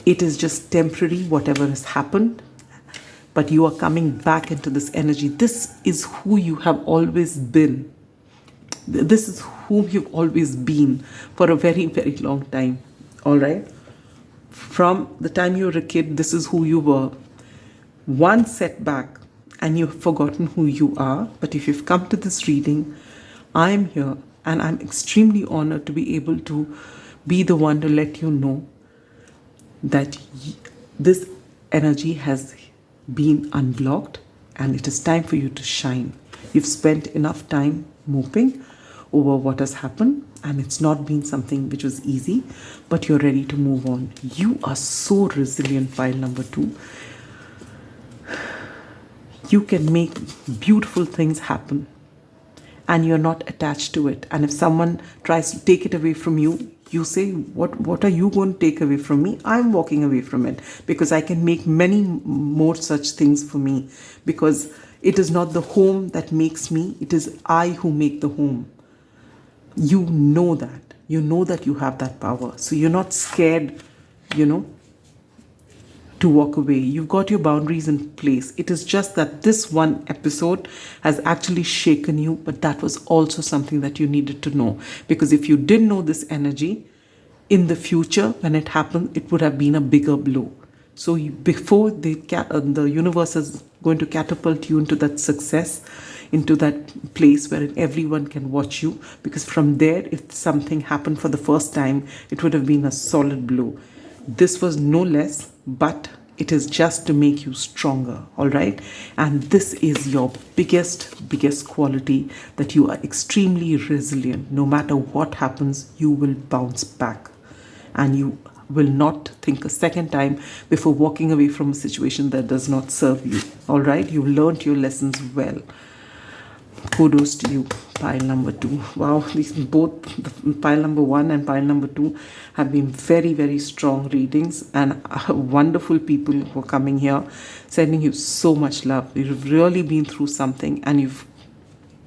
It is just temporary, whatever has happened, but you are coming back into this energy. This is who you have always been. This is whom you've always been for a very, very long time. All right? From the time you were a kid, this is who you were. One setback and you've forgotten who you are. But if you've come to this reading, I am here and I'm extremely honored to be able to be the one to let you know that this energy has been unblocked and it is time for you to shine. You've spent enough time moping over what has happened, and it's not been something which was easy, but you're ready to move on. You are so resilient, pile number 2. You can make beautiful things happen and you're not attached to it. And if someone tries to take it away from you, you say, what are you going to take away from me? I'm walking away from it because I can make many more such things for me, because it is not the home that makes me, it is I who make the home. You know that. You know that you have that power. So you're not scared, to walk away. You've got your boundaries in place. It is just that this one episode has actually shaken you, but that was also something that you needed to know. Because if you didn't know this energy, in the future, when it happened, it would have been a bigger blow. So before the universe is going to catapult you into that success, into that place where everyone can watch you, because from there, if something happened for the first time, it would have been a solid blow. This was no less, but it is just to make you stronger, all right? And this is your biggest quality, that you are extremely resilient. No matter what happens, you will bounce back. And you will not think a second time before walking away from a situation that does not serve you. All right, you've learned your lessons well. Kudos to you, pile number 2. Wow, these both, the pile number 1 and pile number 2, have been very, very strong readings, and wonderful people who are coming here, sending you so much love. You've really been through something and you've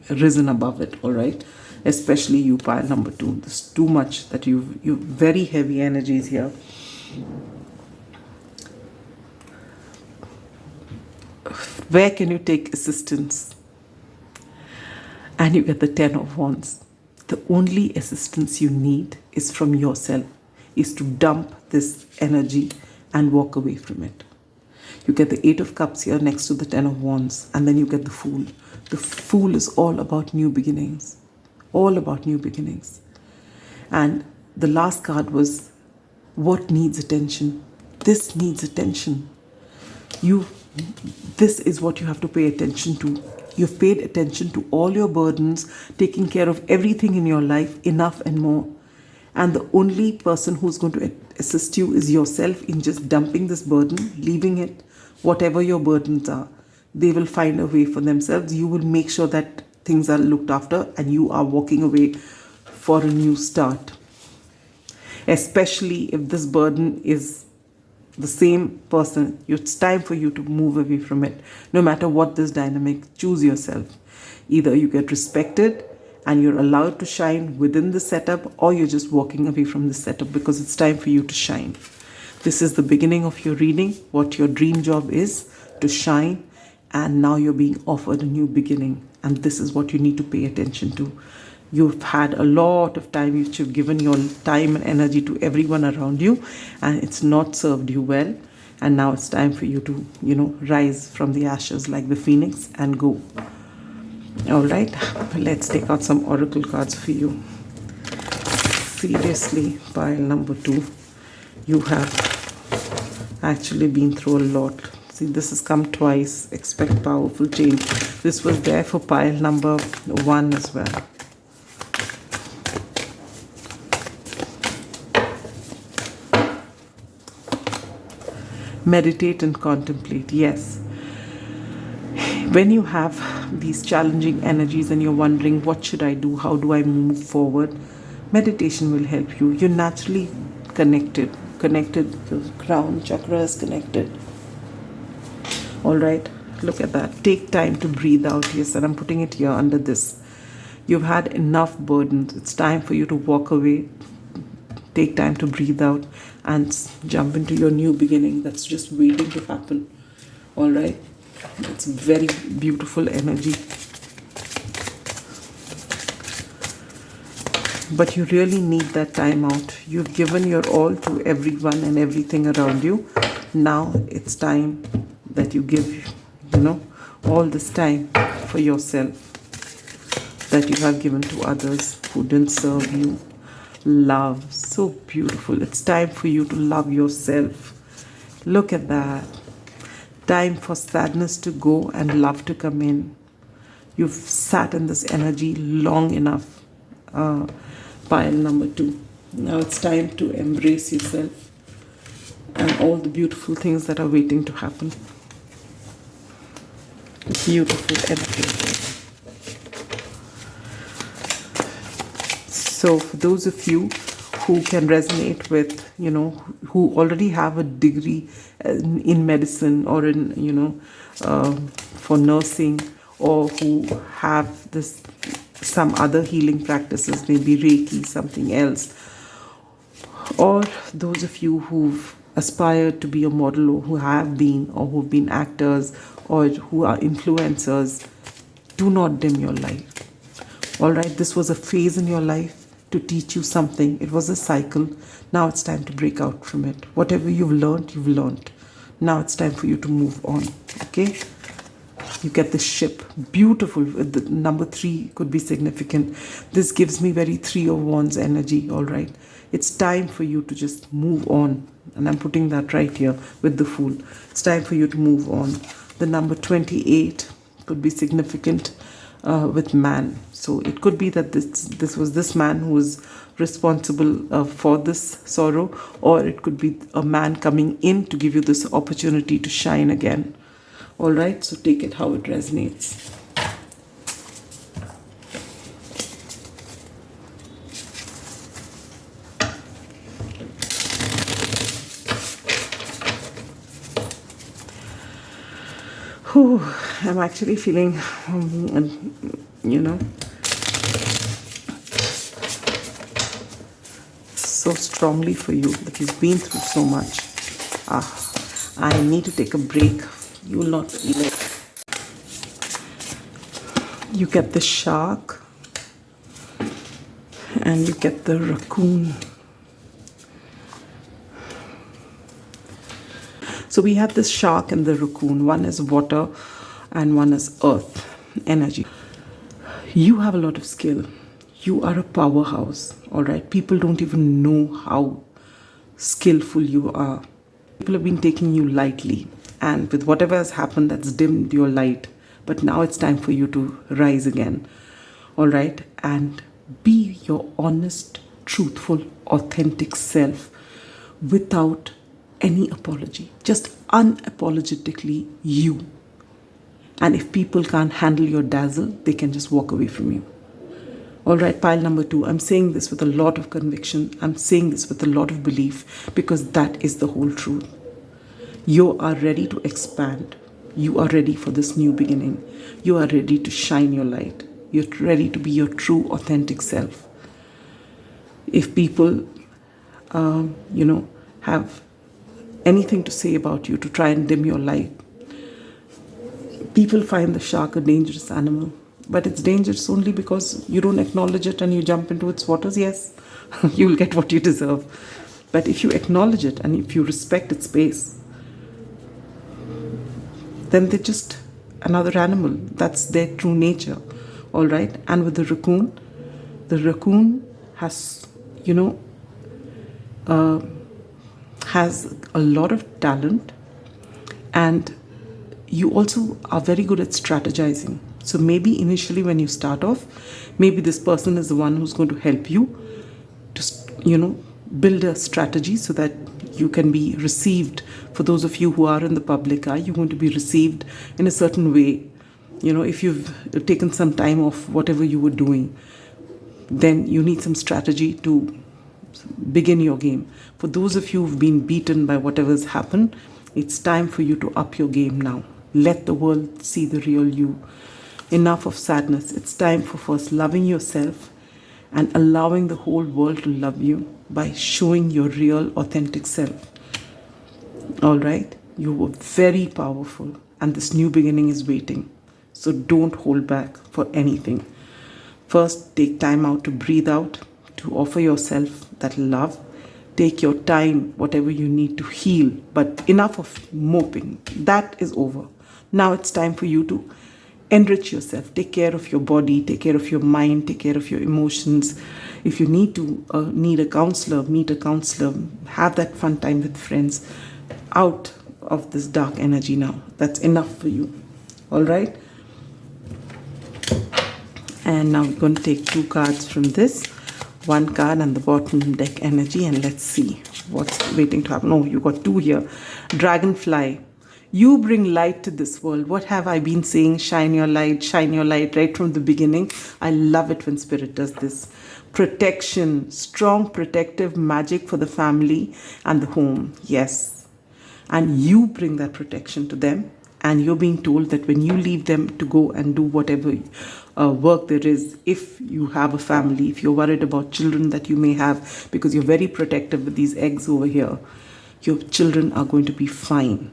risen above it. All right, especially you, pile number 2. There's too much that you very heavy energies here. Where can you take assistance? And you get the 10 of Wands. The only assistance you need is from yourself, is to dump this energy and walk away from it. You get the 8 of Cups here next to the 10 of Wands, and then you get the Fool. The Fool is all about new beginnings. All about new beginnings. And the last card was, what needs attention? This needs attention. This is what you have to pay attention to. You've paid attention to all your burdens, taking care of everything in your life, enough and more. And the only person who's going to assist you is yourself in just dumping this burden, leaving it, whatever your burdens are. They will find a way for themselves. You will make sure that things are looked after and you are walking away for a new start. Especially if this burden is the same person, it's time for you to move away from it. No matter what this dynamic, choose yourself. Either you get respected and you're allowed to shine within the setup, or you're just walking away from the setup because it's time for you to shine. This is the beginning of your reading, what your dream job is, to shine, and now you're being offered a new beginning. And this is what you need to pay attention to. You've had a lot of time, you've given your time and energy to everyone around you, and it's not served you well. And now it's time for you to, rise from the ashes like the phoenix and go. All right, let's take out some oracle cards for you. Seriously, pile number 2, you have actually been through a lot. See, this has come twice. Expect powerful change. This was there for pile number 1 as well. Meditate and contemplate. Yes. When you have these challenging energies and you're wondering, what should I do? How do I move forward? Meditation will help you. You're naturally connected. The crown chakra is connected. All right. Look at that. Take time to breathe out. Yes, and I'm putting it here under this. You've had enough burdens. It's time for you to walk away. Take time to breathe out and jump into your new beginning that's just waiting to happen. All right. It's very beautiful energy. But you really need that time out. You've given your all to everyone and everything around you. Now it's time that you give, all this time for yourself that you have given to others who didn't serve you. Love, so beautiful. It's time for you to love yourself. Look at that. Time for sadness to go and love to come in. You've sat in this energy long enough. Pile number 2. Now it's time to embrace yourself and all the beautiful things that are waiting to happen. Beautiful energy. So for those of you who can resonate with, who already have a degree in medicine or in, for nursing, or who have some other healing practices, maybe Reiki, something else, or those of you who've aspired to be a model, or who have been, or who've been actors, or who are influencers, do not dim your light. All right, this was a phase in your life to teach you something. It was a cycle. Now it's time to break out from it. Whatever you've learned. Now it's time for you to move on. Okay? You get the ship. Beautiful. The number 3 could be significant. This gives me very 3 of Wands energy. All right? It's time for you to just move on. And I'm putting that right here with the Fool. It's time for you to move on. The number 28 could be significant. with man. So it could be that this was this man who was responsible for this sorrow, or it could be a man coming in to give you this opportunity to shine again. All right, so take it how it resonates. Whew, I'm actually feeling, so strongly for you, that you've been through so much. I need to take a break. You will not feel it. You get the shark and you get the raccoon. So we have this shark and the raccoon. One is water and one is earth energy. You have a lot of skill. You are a powerhouse, all right? People don't even know how skillful you are. People have been taking you lightly. And with whatever has happened, that's dimmed your light. But now it's time for you to rise again, all right? And be your honest, truthful, authentic self without any apology. Just unapologetically you. And if people can't handle your dazzle, they can just walk away from you. All right, pile number 2. I'm saying this with a lot of conviction. I'm saying this with a lot of belief, because that is the whole truth. You are ready to expand. You are ready for this new beginning. You are ready to shine your light. You're ready to be your true, authentic self. If people, have anything to say about you to try and dim your light, people find the shark a dangerous animal. But it's dangerous only because you don't acknowledge it and you jump into its waters. Yes, you will get what you deserve. But if you acknowledge it and if you respect its space, then they're just another animal. That's their true nature. All right. And with the raccoon has, has a lot of talent, and you also are very good at strategizing. So maybe initially when you start off, maybe this person is the one who's going to help you to, build a strategy so that you can be received. For those of you who are in the public eye, you're going to be received in a certain way. If you've taken some time off whatever you were doing, then you need some strategy to begin your game. For those of you who've been beaten by whatever's happened, it's time for you to up your game now. Let the world see the real you. Enough of sadness. It's time for first loving yourself and allowing the whole world to love you by showing your real, authentic self. All right? You were very powerful, and this new beginning is waiting. So don't hold back for anything. First, take time out to breathe out, to offer yourself that love. Take your time, whatever you need to heal, but enough of moping. That is over. Now it's time for you to enrich yourself. Take care of your body, take care of your mind, take care of your emotions. If you need a counselor, meet a counselor. Have that fun time with friends. Out of this dark energy now. That's enough for you. All right? And now we're going to take 2 cards from this. 1 card and the bottom deck energy, and let's see what's waiting to happen. Oh, you got 2 here. Dragonfly. You bring light to this world. What have I been saying? Shine your light right from the beginning. I love it when Spirit does this. Protection, strong protective magic for the family and the home. Yes. And you bring that protection to them. And you're being told that when you leave them to go and do whatever work there is, if you have a family, if you're worried about children that you may have, because you're very protective with these eggs over here, your children are going to be fine.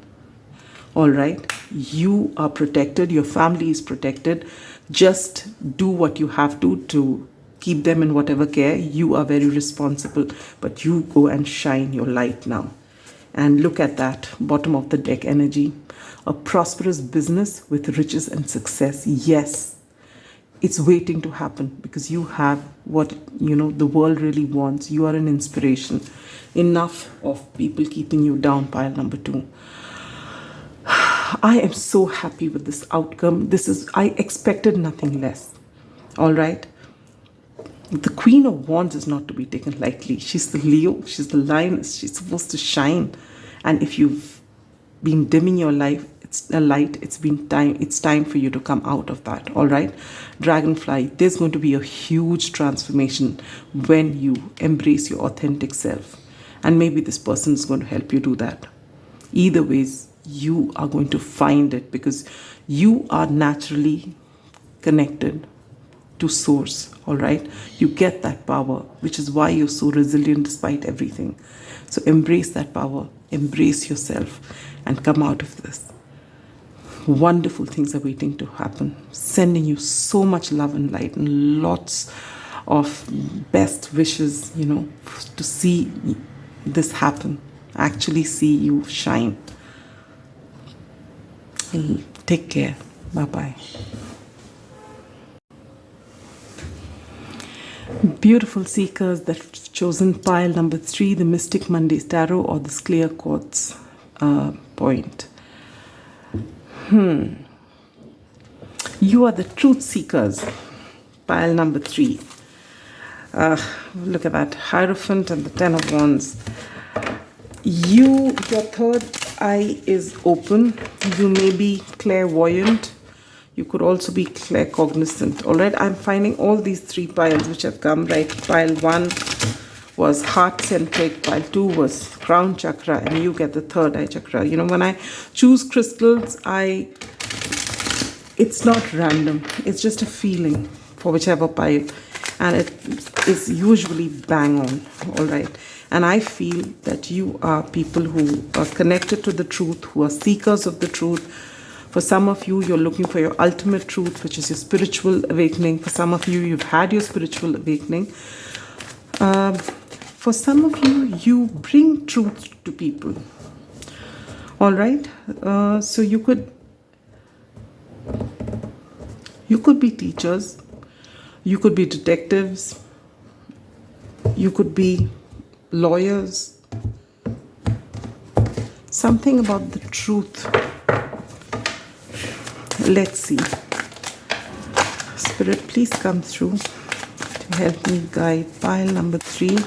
All right? You are protected. Your family is protected. Just do what you have to keep them in whatever care. You are very responsible, but you go and shine your light now. And look at that, bottom of the deck energy. A prosperous business with riches and success. Yes, it's waiting to happen because you have what, the world really wants. You are an inspiration. Enough of people keeping you down, pile number 2. I am so happy with this outcome. I expected nothing less. All right. The Queen of Wands is not to be taken lightly. She's the Leo, she's the lioness, she's supposed to shine. And if you've been dimming your life, it's a light, it's time for you to come out of that. All right. Dragonfly, there's going to be a huge transformation when you embrace your authentic self. And maybe this person is going to help you do that. Either ways, you are going to find it because you are naturally connected to source. All right, you get that power, which is why you're so resilient despite everything. So embrace that power, embrace yourself, and come out of this. Wonderful things are waiting to happen. Sending you so much love and light and lots of best wishes, to see this happen, actually see you shine. Take care. Bye-bye. Beautiful seekers that've chosen pile number 3, the Mystic Mondays Tarot or this clear quartz point. You are the truth seekers. Pile number 3. Look at that. Hierophant and the 10 of Wands. Your third eye is open. You may be clairvoyant. You could also be claircognizant. All right, I'm finding all these 3 piles which have come, right? Pile 1 was heart-centric, pile 2 was crown chakra, and you get the third eye chakra. When I choose crystals, it's not random. It's just a feeling for whichever pile, and it is usually bang on. All right, and I feel that you are people who are connected to the truth, who are seekers of the truth. For some of you, you're looking for your ultimate truth, which is your spiritual awakening. For some of you, you've had your spiritual awakening. For some of you, you bring truth to people. All right? So you could be teachers. You could be detectives. You could be lawyers. Something about the truth. Let's see. Spirit, please come through to help me guide pile number 3.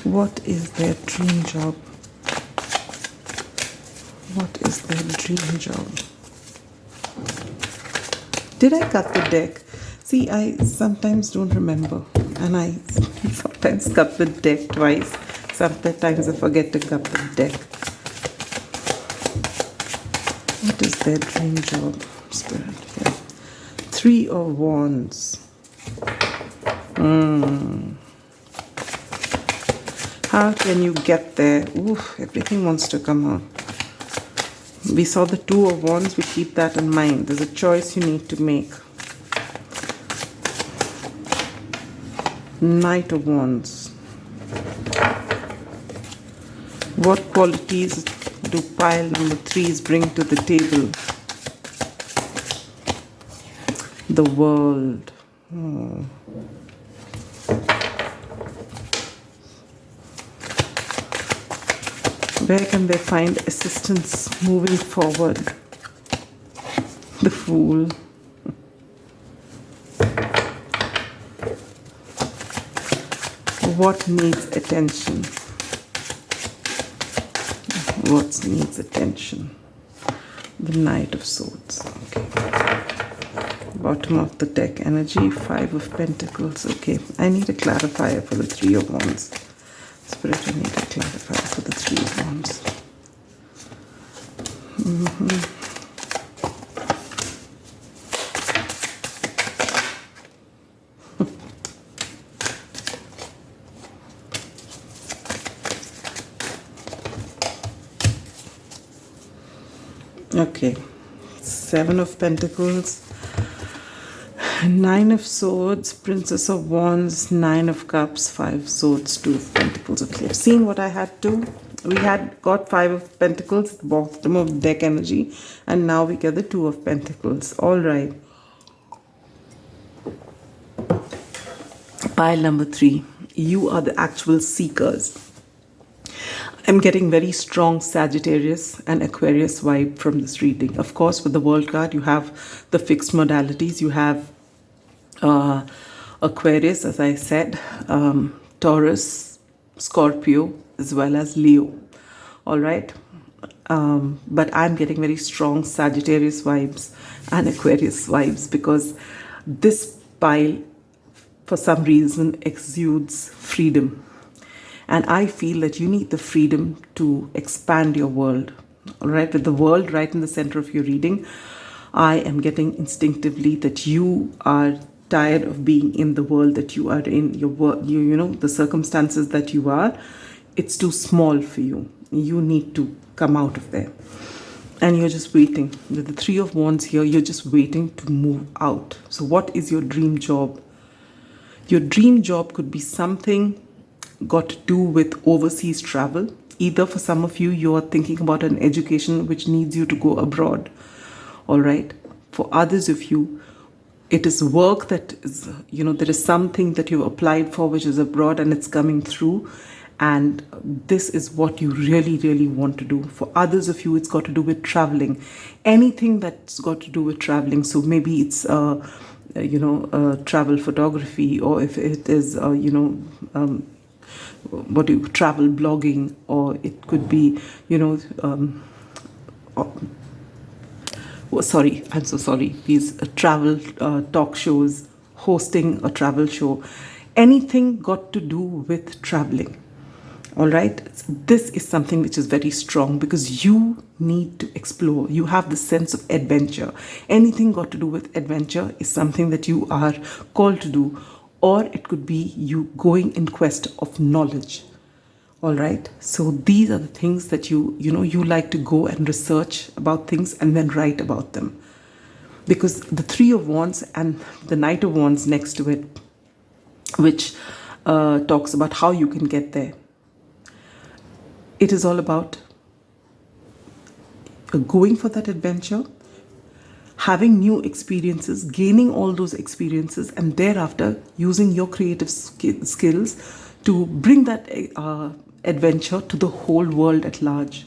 What is their dream job? What is their dream job? Did I cut the deck? See, I sometimes don't remember, and I sometimes cut the deck twice. Sometimes I forget to cut the deck. What is their dream job, Spirit? Yeah. 3 of Wands. How can you get there? Oof, everything wants to come out. We saw the 2 of Wands. We keep that in mind. There's a choice you need to make. Knight of Wands. What qualities do pile number 3s bring to the table? The world. Where can they find assistance moving forward? The Fool. What needs attention? What needs attention? The Knight of Swords. Okay. Bottom of the deck energy, 5 of Pentacles. Okay. I need a clarifier for the 3 of Wands. Spirit, I need a clarifier for the 3 of Wands. Okay, 7 of Pentacles, 9 of Swords, Princess of Wands, 9 of Cups, 5 Swords, 2 of Pentacles. Okay, I've seen what I had to. We had got 5 of Pentacles, bottom of deck energy, and now we get the 2 of Pentacles. All right. Pile number 3. You are the actual seekers. I'm getting very strong Sagittarius and Aquarius vibe from this reading. Of course, with the World card, you have the fixed modalities. You have Aquarius, as I said, Taurus, Scorpio, as well as Leo. All right. But I'm getting very strong Sagittarius vibes and Aquarius vibes because this pile, for some reason, exudes freedom. And I feel that you need the freedom to expand your world. All right, with the world right in the center of your reading, I am getting instinctively that you are tired of being in the world that you are in, your work, you know, the circumstances that you are. It's too small for you. You need to come out of there. And you're just waiting. With the Three of Wands here, you're just waiting to move out. So what is your dream job? Your dream job could be something got to do with overseas travel. Either for some of you, you are thinking about an education which needs you to go abroad. All right. For others of you, it is work that is, you know, there is something that you've applied for which is abroad and it's coming through. And this is what you really, really want to do. For others of you, it's got to do with traveling. Anything that's got to do with traveling. So maybe it's, travel photography, or if it is, travel blogging, or it could be, sorry, I'm so sorry, these travel talk shows, hosting a travel show, anything got to do with traveling. All right, this is something which is very strong because you need to explore. You have the sense of adventure. Anything got to do with adventure is something that you are called to do, or it could be you going in quest of knowledge. All right, so these are the things that you like to go and research about things and then write about them, because the Three of Wands and the Knight of Wands next to it, which talks about how you can get there. It is all about going for that adventure, having new experiences, gaining all those experiences, and thereafter using your creative skills to bring that adventure to the whole world at large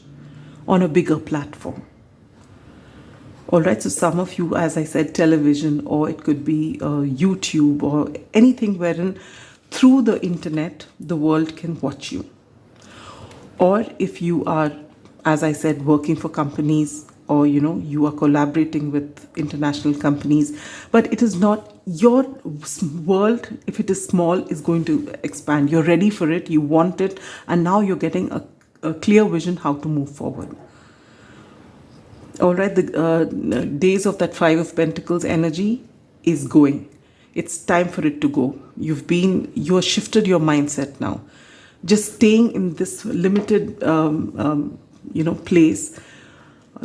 on a bigger platform. All right, so some of you, as I said, television, or it could be YouTube, or anything wherein through the internet the world can watch you. Or if you are, as I said, working for companies, or you are collaborating with international companies, but it is not your world. If it is small, is going to expand. You're ready for it, you want it, and now you're getting a clear vision how to move forward. All right, the days of that Five of Pentacles energy is going. It's time for it to go. You're shifted your mindset now. Just staying in this limited, place,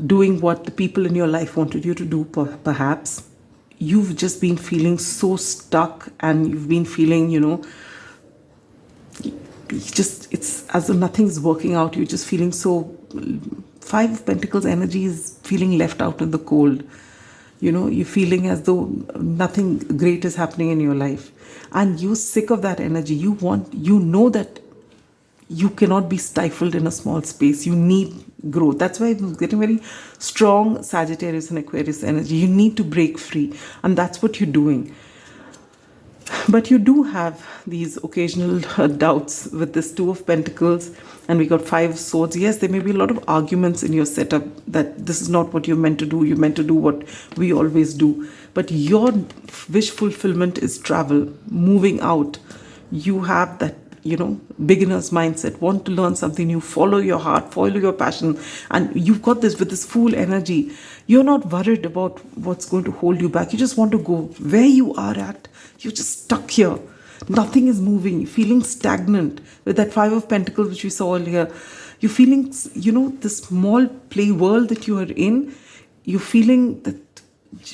doing what the people in your life wanted you to do, perhaps. You've just been feeling so stuck, and you've been feeling, it's as though nothing's working out. You're just feeling so. Five of Pentacles energy is feeling left out in the cold. You're feeling as though nothing great is happening in your life, and you're sick of that energy. You know that you cannot be stifled in a small space. You need growth. That's why I'm getting very strong Sagittarius and Aquarius energy. You need to break free, and that's what you're doing. But you do have these occasional doubts with this Two of Pentacles, and we got Five of Swords. Yes, there may be a lot of arguments in your setup that this is not what you're meant to do. You're meant to do what we always do. But your wish fulfillment is travel, moving out. You have that beginner's mindset, want to learn something new, follow your heart, follow your passion, and you've got this with this Fool energy. You're not worried about what's going to hold you back. You just want to go where you are at. You're just stuck here. Nothing is moving. You're feeling stagnant. With that Five of Pentacles, which we saw earlier, you're feeling, the small play world that you are in. You're feeling that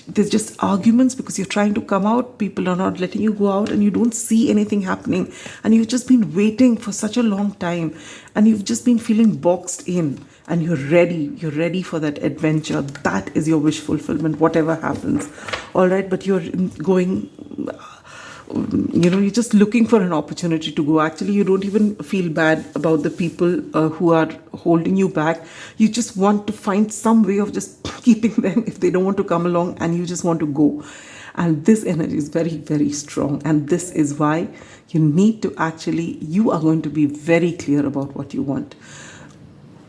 there's just arguments because you're trying to come out. People are not letting you go out, and you don't see anything happening. And you've just been waiting for such a long time, and you've just been feeling boxed in, and you're ready. You're ready for that adventure. That is your wish fulfillment, whatever happens. All right, but you're going, you're just looking for an opportunity to go. Actually, you don't even feel bad about the people who are holding you back. You just want to find some way of just keeping them if they don't want to come along, and you just want to go. And this energy is very, very strong. And this is why you need to actually, you are going to be very clear about what you want.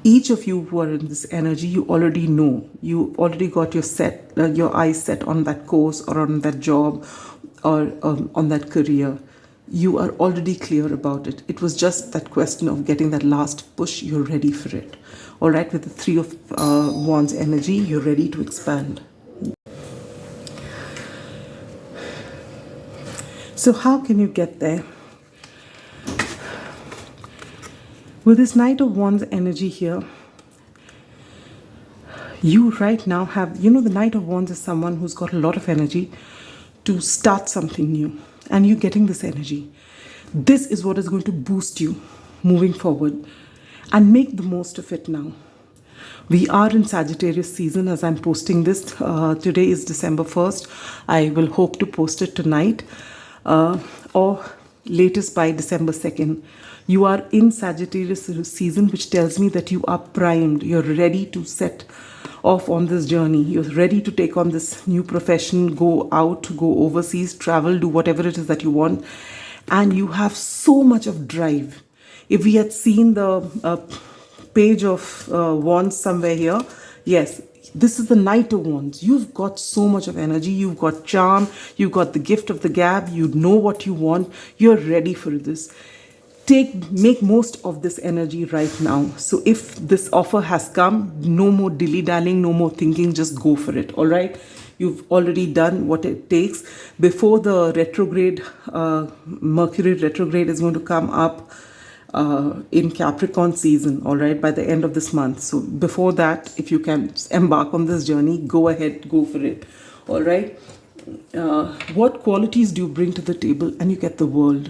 Each of you who are in this energy, you already know. You already got your eyes set on that course or on that job or on that career. You are already clear about it. It was just that question of getting that last push. You're ready for it. All right, with the Three of Wands energy, you're ready to expand. So how can you get there? With this Knight of Wands energy here, you right now have, the Knight of Wands is someone who's got a lot of energy to start something new. And you're getting this energy. This is what is going to boost you moving forward. And make the most of it now. We are in Sagittarius season as I'm posting this. Today is December 1st. I will hope to post it tonight. Or latest by December 2nd. You are in Sagittarius season, which tells me that you are primed. You're ready to set off on this journey. You're ready to take on this new profession, go out, go overseas, travel, do whatever it is that you want. And you have so much of drive. If we had seen the page of wands somewhere here, yes, this is the Knight of Wands. You've got so much of energy. You've got charm. You've got the gift of the gab. You know what you want. You're ready for this. Make most of this energy right now. So if this offer has come, no more dilly-dallying, no more thinking, just go for it. All right? You've already done what it takes. Before the retrograde, Mercury retrograde is going to come up in Capricorn season, all right, by the end of this month. So before that, if you can embark on this journey, go ahead, go for it. All right. What qualities do you bring to the table? And you get the world.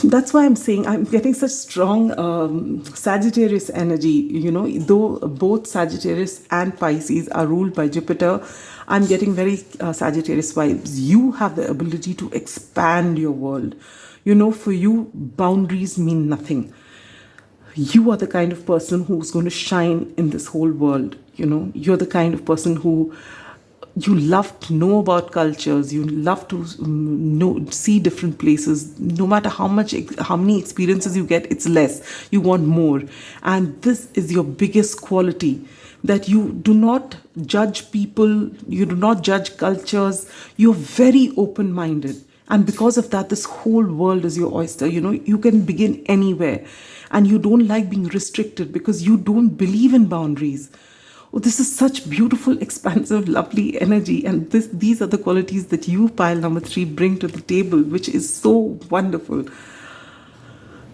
That's why I'm saying I'm getting such strong Sagittarius energy, though both Sagittarius and Pisces are ruled by Jupiter. I'm getting very Sagittarius vibes. You have the ability to expand your world. For you, boundaries mean nothing. You are the kind of person who's going to shine in this whole world. You're the kind of person who, you love to know about cultures. You love to see different places. No matter how many experiences you get, it's less. You want more. And this is your biggest quality, that you do not judge people. You do not judge cultures. You're very open-minded. And because of that, this whole world is your oyster. You can begin anywhere. And you don't like being restricted because you don't believe in boundaries. Oh, this is such beautiful, expansive, lovely energy. And these are the qualities that you, pile number 3, bring to the table, which is so wonderful.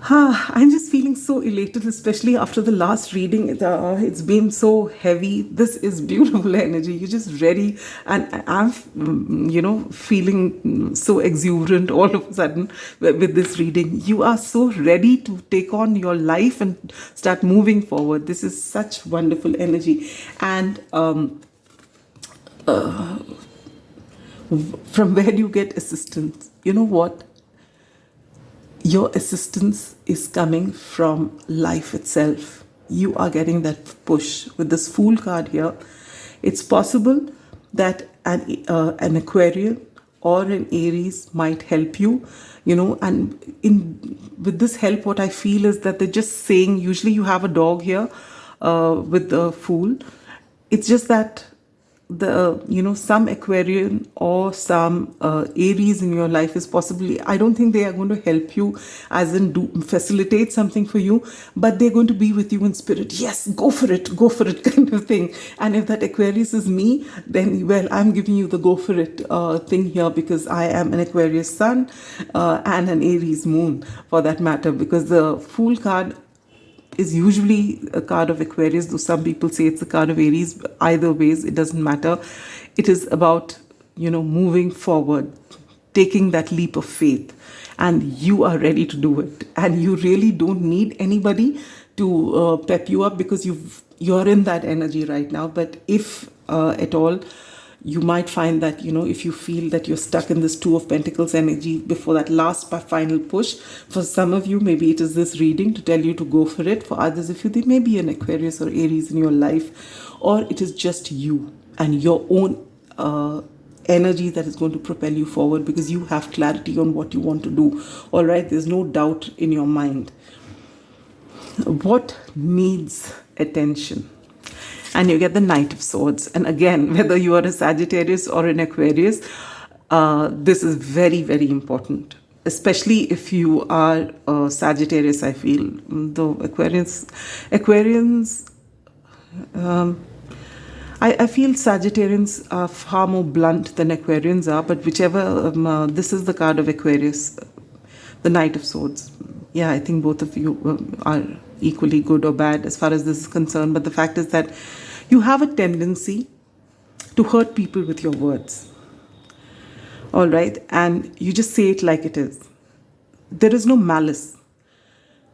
I'm just feeling so elated, especially after the last reading. It's been so heavy. This is beautiful energy. You're just ready. And I'm, feeling so exuberant all of a sudden with this reading. You are so ready to take on your life and start moving forward. This is such wonderful energy. And from where do you get assistance? You know what? Your assistance is coming from life itself. You are getting that push. With this Fool card here, it's possible that an Aquarian or an Aries might help you, and with this help, what I feel is that they're just saying, usually you have a dog here with the Fool. It's just that some Aquarian or some Aries in your life is possibly, I don't think they are going to help you as in facilitate something for you, but they're going to be with you in spirit. Yes, go for it kind of thing. And if that Aquarius is me, then, well, I'm giving you the go for it thing here, because I am an Aquarius sun and an Aries moon for that matter, because the Fool card is usually a card of Aquarius, though some people say it's a card of Aries. Either ways, it doesn't matter. It is about, moving forward, taking that leap of faith, and you are ready to do it. And you really don't need anybody to pep you up, because you're in that energy right now. But if at all You might find that, if you feel that you're stuck in this Two of Pentacles energy before that last final push, for some of you, maybe it is this reading to tell you to go for it. For others, if you there may be an Aquarius or Aries in your life, or it is just you and your own energy that is going to propel you forward because you have clarity on what you want to do. All right, there's no doubt in your mind. What needs attention? And you get the Knight of Swords. And again, whether you are a Sagittarius or an Aquarius, this is very, very important. Especially if you are a Sagittarius, I feel. Though Aquarians, I feel Sagittarians are far more blunt than Aquarians are. But whichever, this is the card of Aquarius, the Knight of Swords. Yeah, I think both of you are equally good or bad as far as this is concerned. But the fact is that you have a tendency to hurt people with your words. All right? And you just say it like it is. There is no malice.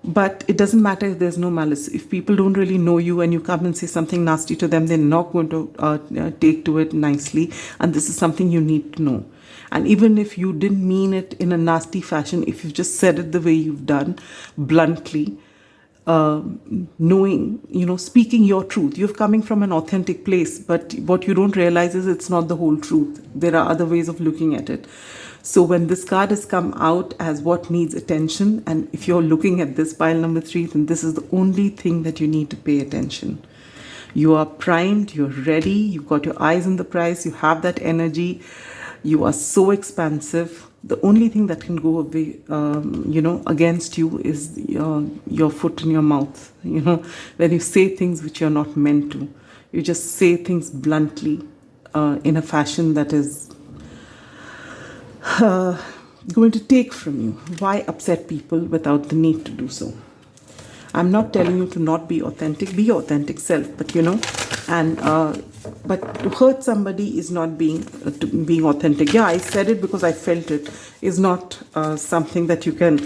But it doesn't matter if there's no malice. If people don't really know you and you come and say something nasty to them, they're not going to take to it nicely. And this is something you need to know. And even if you didn't mean it in a nasty fashion, if you just said it the way you've done, bluntly, knowing, speaking your truth. You're coming from an authentic place, but what you don't realize is it's not the whole truth. There are other ways of looking at it. So when this card has come out as what needs attention, and if you're looking at this pile number 3, then this is the only thing that you need to pay attention. You are primed, you're ready, you've got your eyes on the prize, you have that energy, you are so expansive. The only thing that can go away, against you is your foot in your mouth. When you say things which you're not meant to. You just say things bluntly in a fashion that is going to take from you. Why upset people without the need to do so? I'm not telling you to not be authentic. Be your authentic self, but but to hurt somebody is not being authentic. Yeah, I said it because I felt it. Is not something that you can,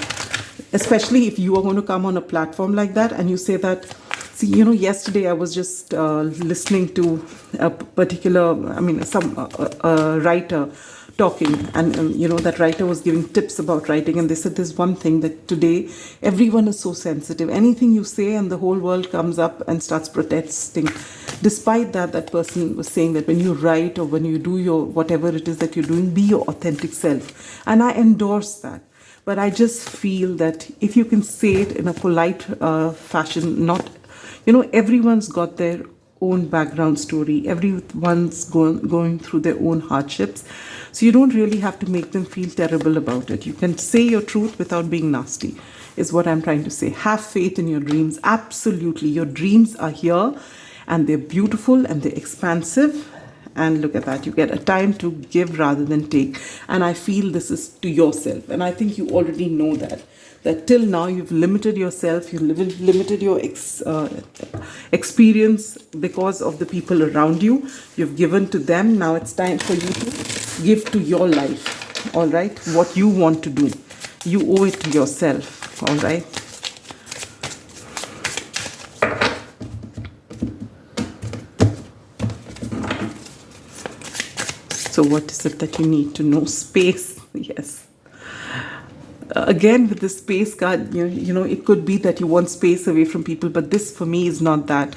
especially if you are going to come on a platform like that and you say that. See, yesterday I was just listening to a particular, some writer talking, and that writer was giving tips about writing, and they said there's one thing that today everyone is so sensitive. Anything you say and the whole world comes up and starts protesting. Despite that person was saying that when you write or when you do your whatever it is that you're doing, be your authentic self, and I endorse that. But I just feel that if you can say it in a polite fashion, not, everyone's got their own background story. Everyone's going through their own hardships. So you don't really have to make them feel terrible about it. You can say your truth without being nasty, is what I'm trying to say. Have faith in your dreams. Absolutely. Your dreams are here and they're beautiful and they're expansive. And look at that. You get a time to give rather than take. And I feel this is to yourself. And I think you already know that. That till now you've limited yourself, you've limited your experience because of the people around you. You've given to them. Now it's time for you to give to your life. All right? What you want to do. You owe it to yourself. All right? So what is it that you need to know? Space. Yes. Again, with the space card, it could be that you want space away from people, but this for me is not that.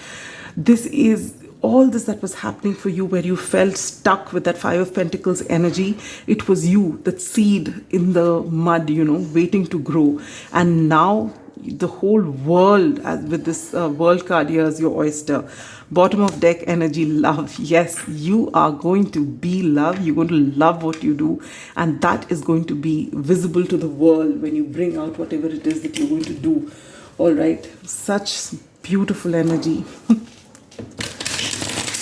This is all this that was happening for you where you felt stuck with that Five of Pentacles energy. It was you, that seed in the mud, waiting to grow. And now the whole world, with this world card here as your oyster. Bottom of deck energy, love. Yes, you are going to be love. You're going to love what you do. And that is going to be visible to the world when you bring out whatever it is that you're going to do. All right. Such beautiful energy.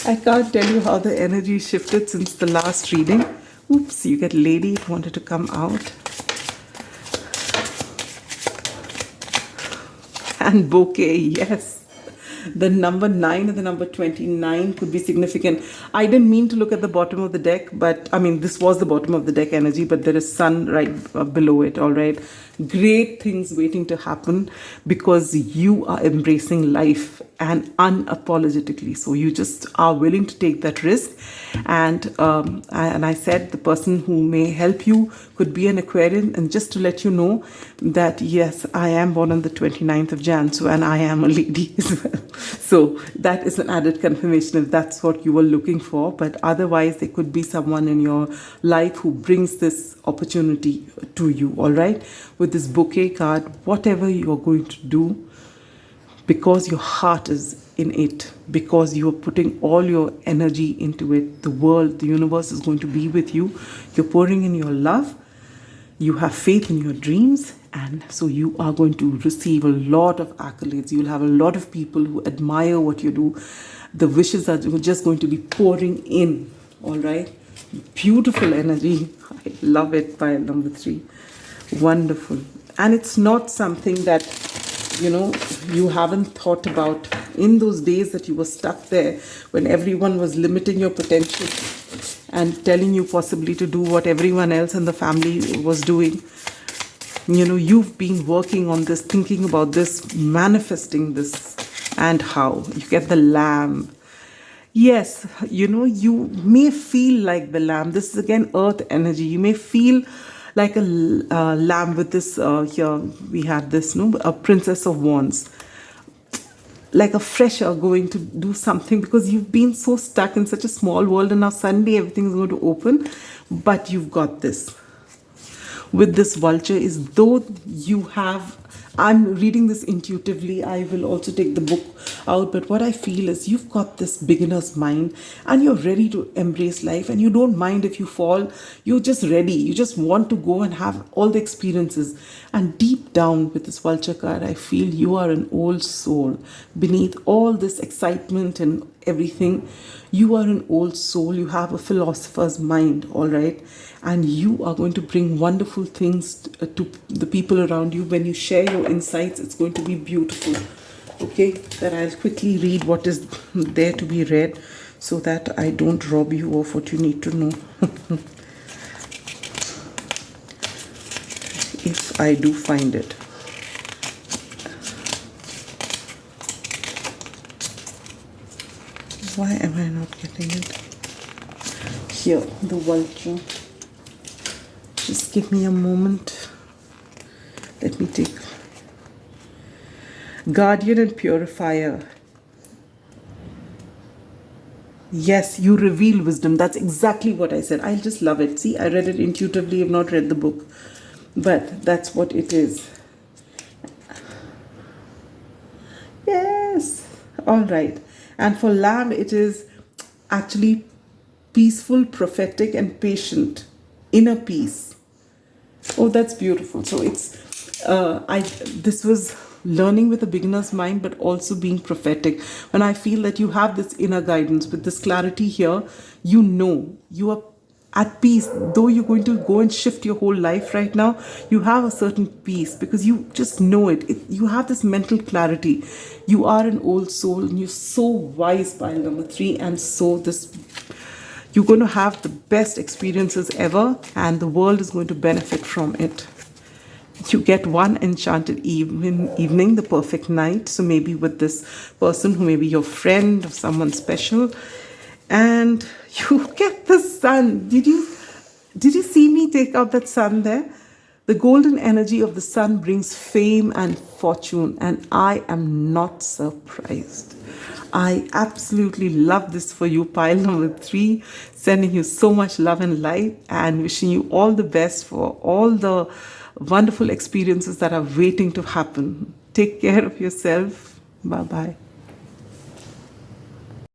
I can't tell you how the energy shifted since the last reading. Oops, you get lady. It wanted to come out. And bouquet, yes. The number 9 and the number 29 could be significant. I didn't mean to look at the bottom of the deck, but I mean, this was the bottom of the deck energy, but there is sun right below it, all right? Great things waiting to happen because you are embracing life and unapologetically. So you just are willing to take that risk. And I said the person who may help you could be an Aquarian. And just to let you know that, yes, I am born on the 29th of Jan, so, and I am a lady as well. So that is an added confirmation if that's what you were looking for. But otherwise, there could be someone in your life who brings this opportunity to you, all right? With this bouquet card, whatever you are going to do, because your heart is in it, because you are putting all your energy into it, the world, the universe is going to be with you. You're pouring in your love, you have faith in your dreams, and so you are going to receive a lot of accolades. You'll have a lot of people who admire what you do. The wishes are just going to be pouring in, all right? Beautiful energy. I love it. Pile number 3. Wonderful. And it's not something that, you know, you haven't thought about in those days that you were stuck there when everyone was limiting your potential and telling you possibly to do what everyone else in the family was doing. You know, you've been working on this, thinking about this, manifesting this, and how you get the lamb. Yes, you know, you may feel like the lamb. This is again earth energy. You may feel like a lamb with this, here we have this, no, a Princess of Wands. Like a fresher going to do something because you've been so stuck in such a small world, and now suddenly everything is going to open, but you've got this. With this vulture is though you have, I'm reading this intuitively, I will also take the book out, but what I feel is you've got this beginner's mind and you're ready to embrace life, and you don't mind if you fall. You're just ready. You just want to go and have all the experiences. And deep down with this vulture card, I feel you are an old soul. Beneath all this excitement and everything, you are an old soul. You have a philosopher's mind, all right? And you are going to bring wonderful things to the people around you. When you share your insights, it's going to be beautiful. Okay, then I'll quickly read what is there to be read so that I don't rob you of what you need to know. If I do find it. Why am I not getting it? Here, the vulture. Just give me a moment. Let me take Guardian and Purifier. Yes, you reveal wisdom. That's exactly what I said. I just love it. See, I read it intuitively. I've not read the book. But that's what it is. Yes. All right. And for Lamb, it is actually peaceful, prophetic, and patient. Inner peace. Oh, that's beautiful. So it's, this was learning with a beginner's mind, but also being prophetic. When I feel that you have this inner guidance with this clarity here, you know, you are at peace. Though you're going to go and shift your whole life right now, you have a certain peace because you just know it. You have this mental clarity. You are an old soul and you're so wise, pile number 3, and so this, you're going to have the best experiences ever, and the world is going to benefit from it. You get one enchanted evening, the perfect night. So maybe with this person who may be your friend or someone special, and you get the sun. Did you see me take out that sun there? The golden energy of the sun brings fame and fortune, and I am not surprised. I absolutely love this for you, pile number 3. Sending you so much love and light, and wishing you all the best for all the wonderful experiences that are waiting to happen. Take care of yourself. Bye-bye.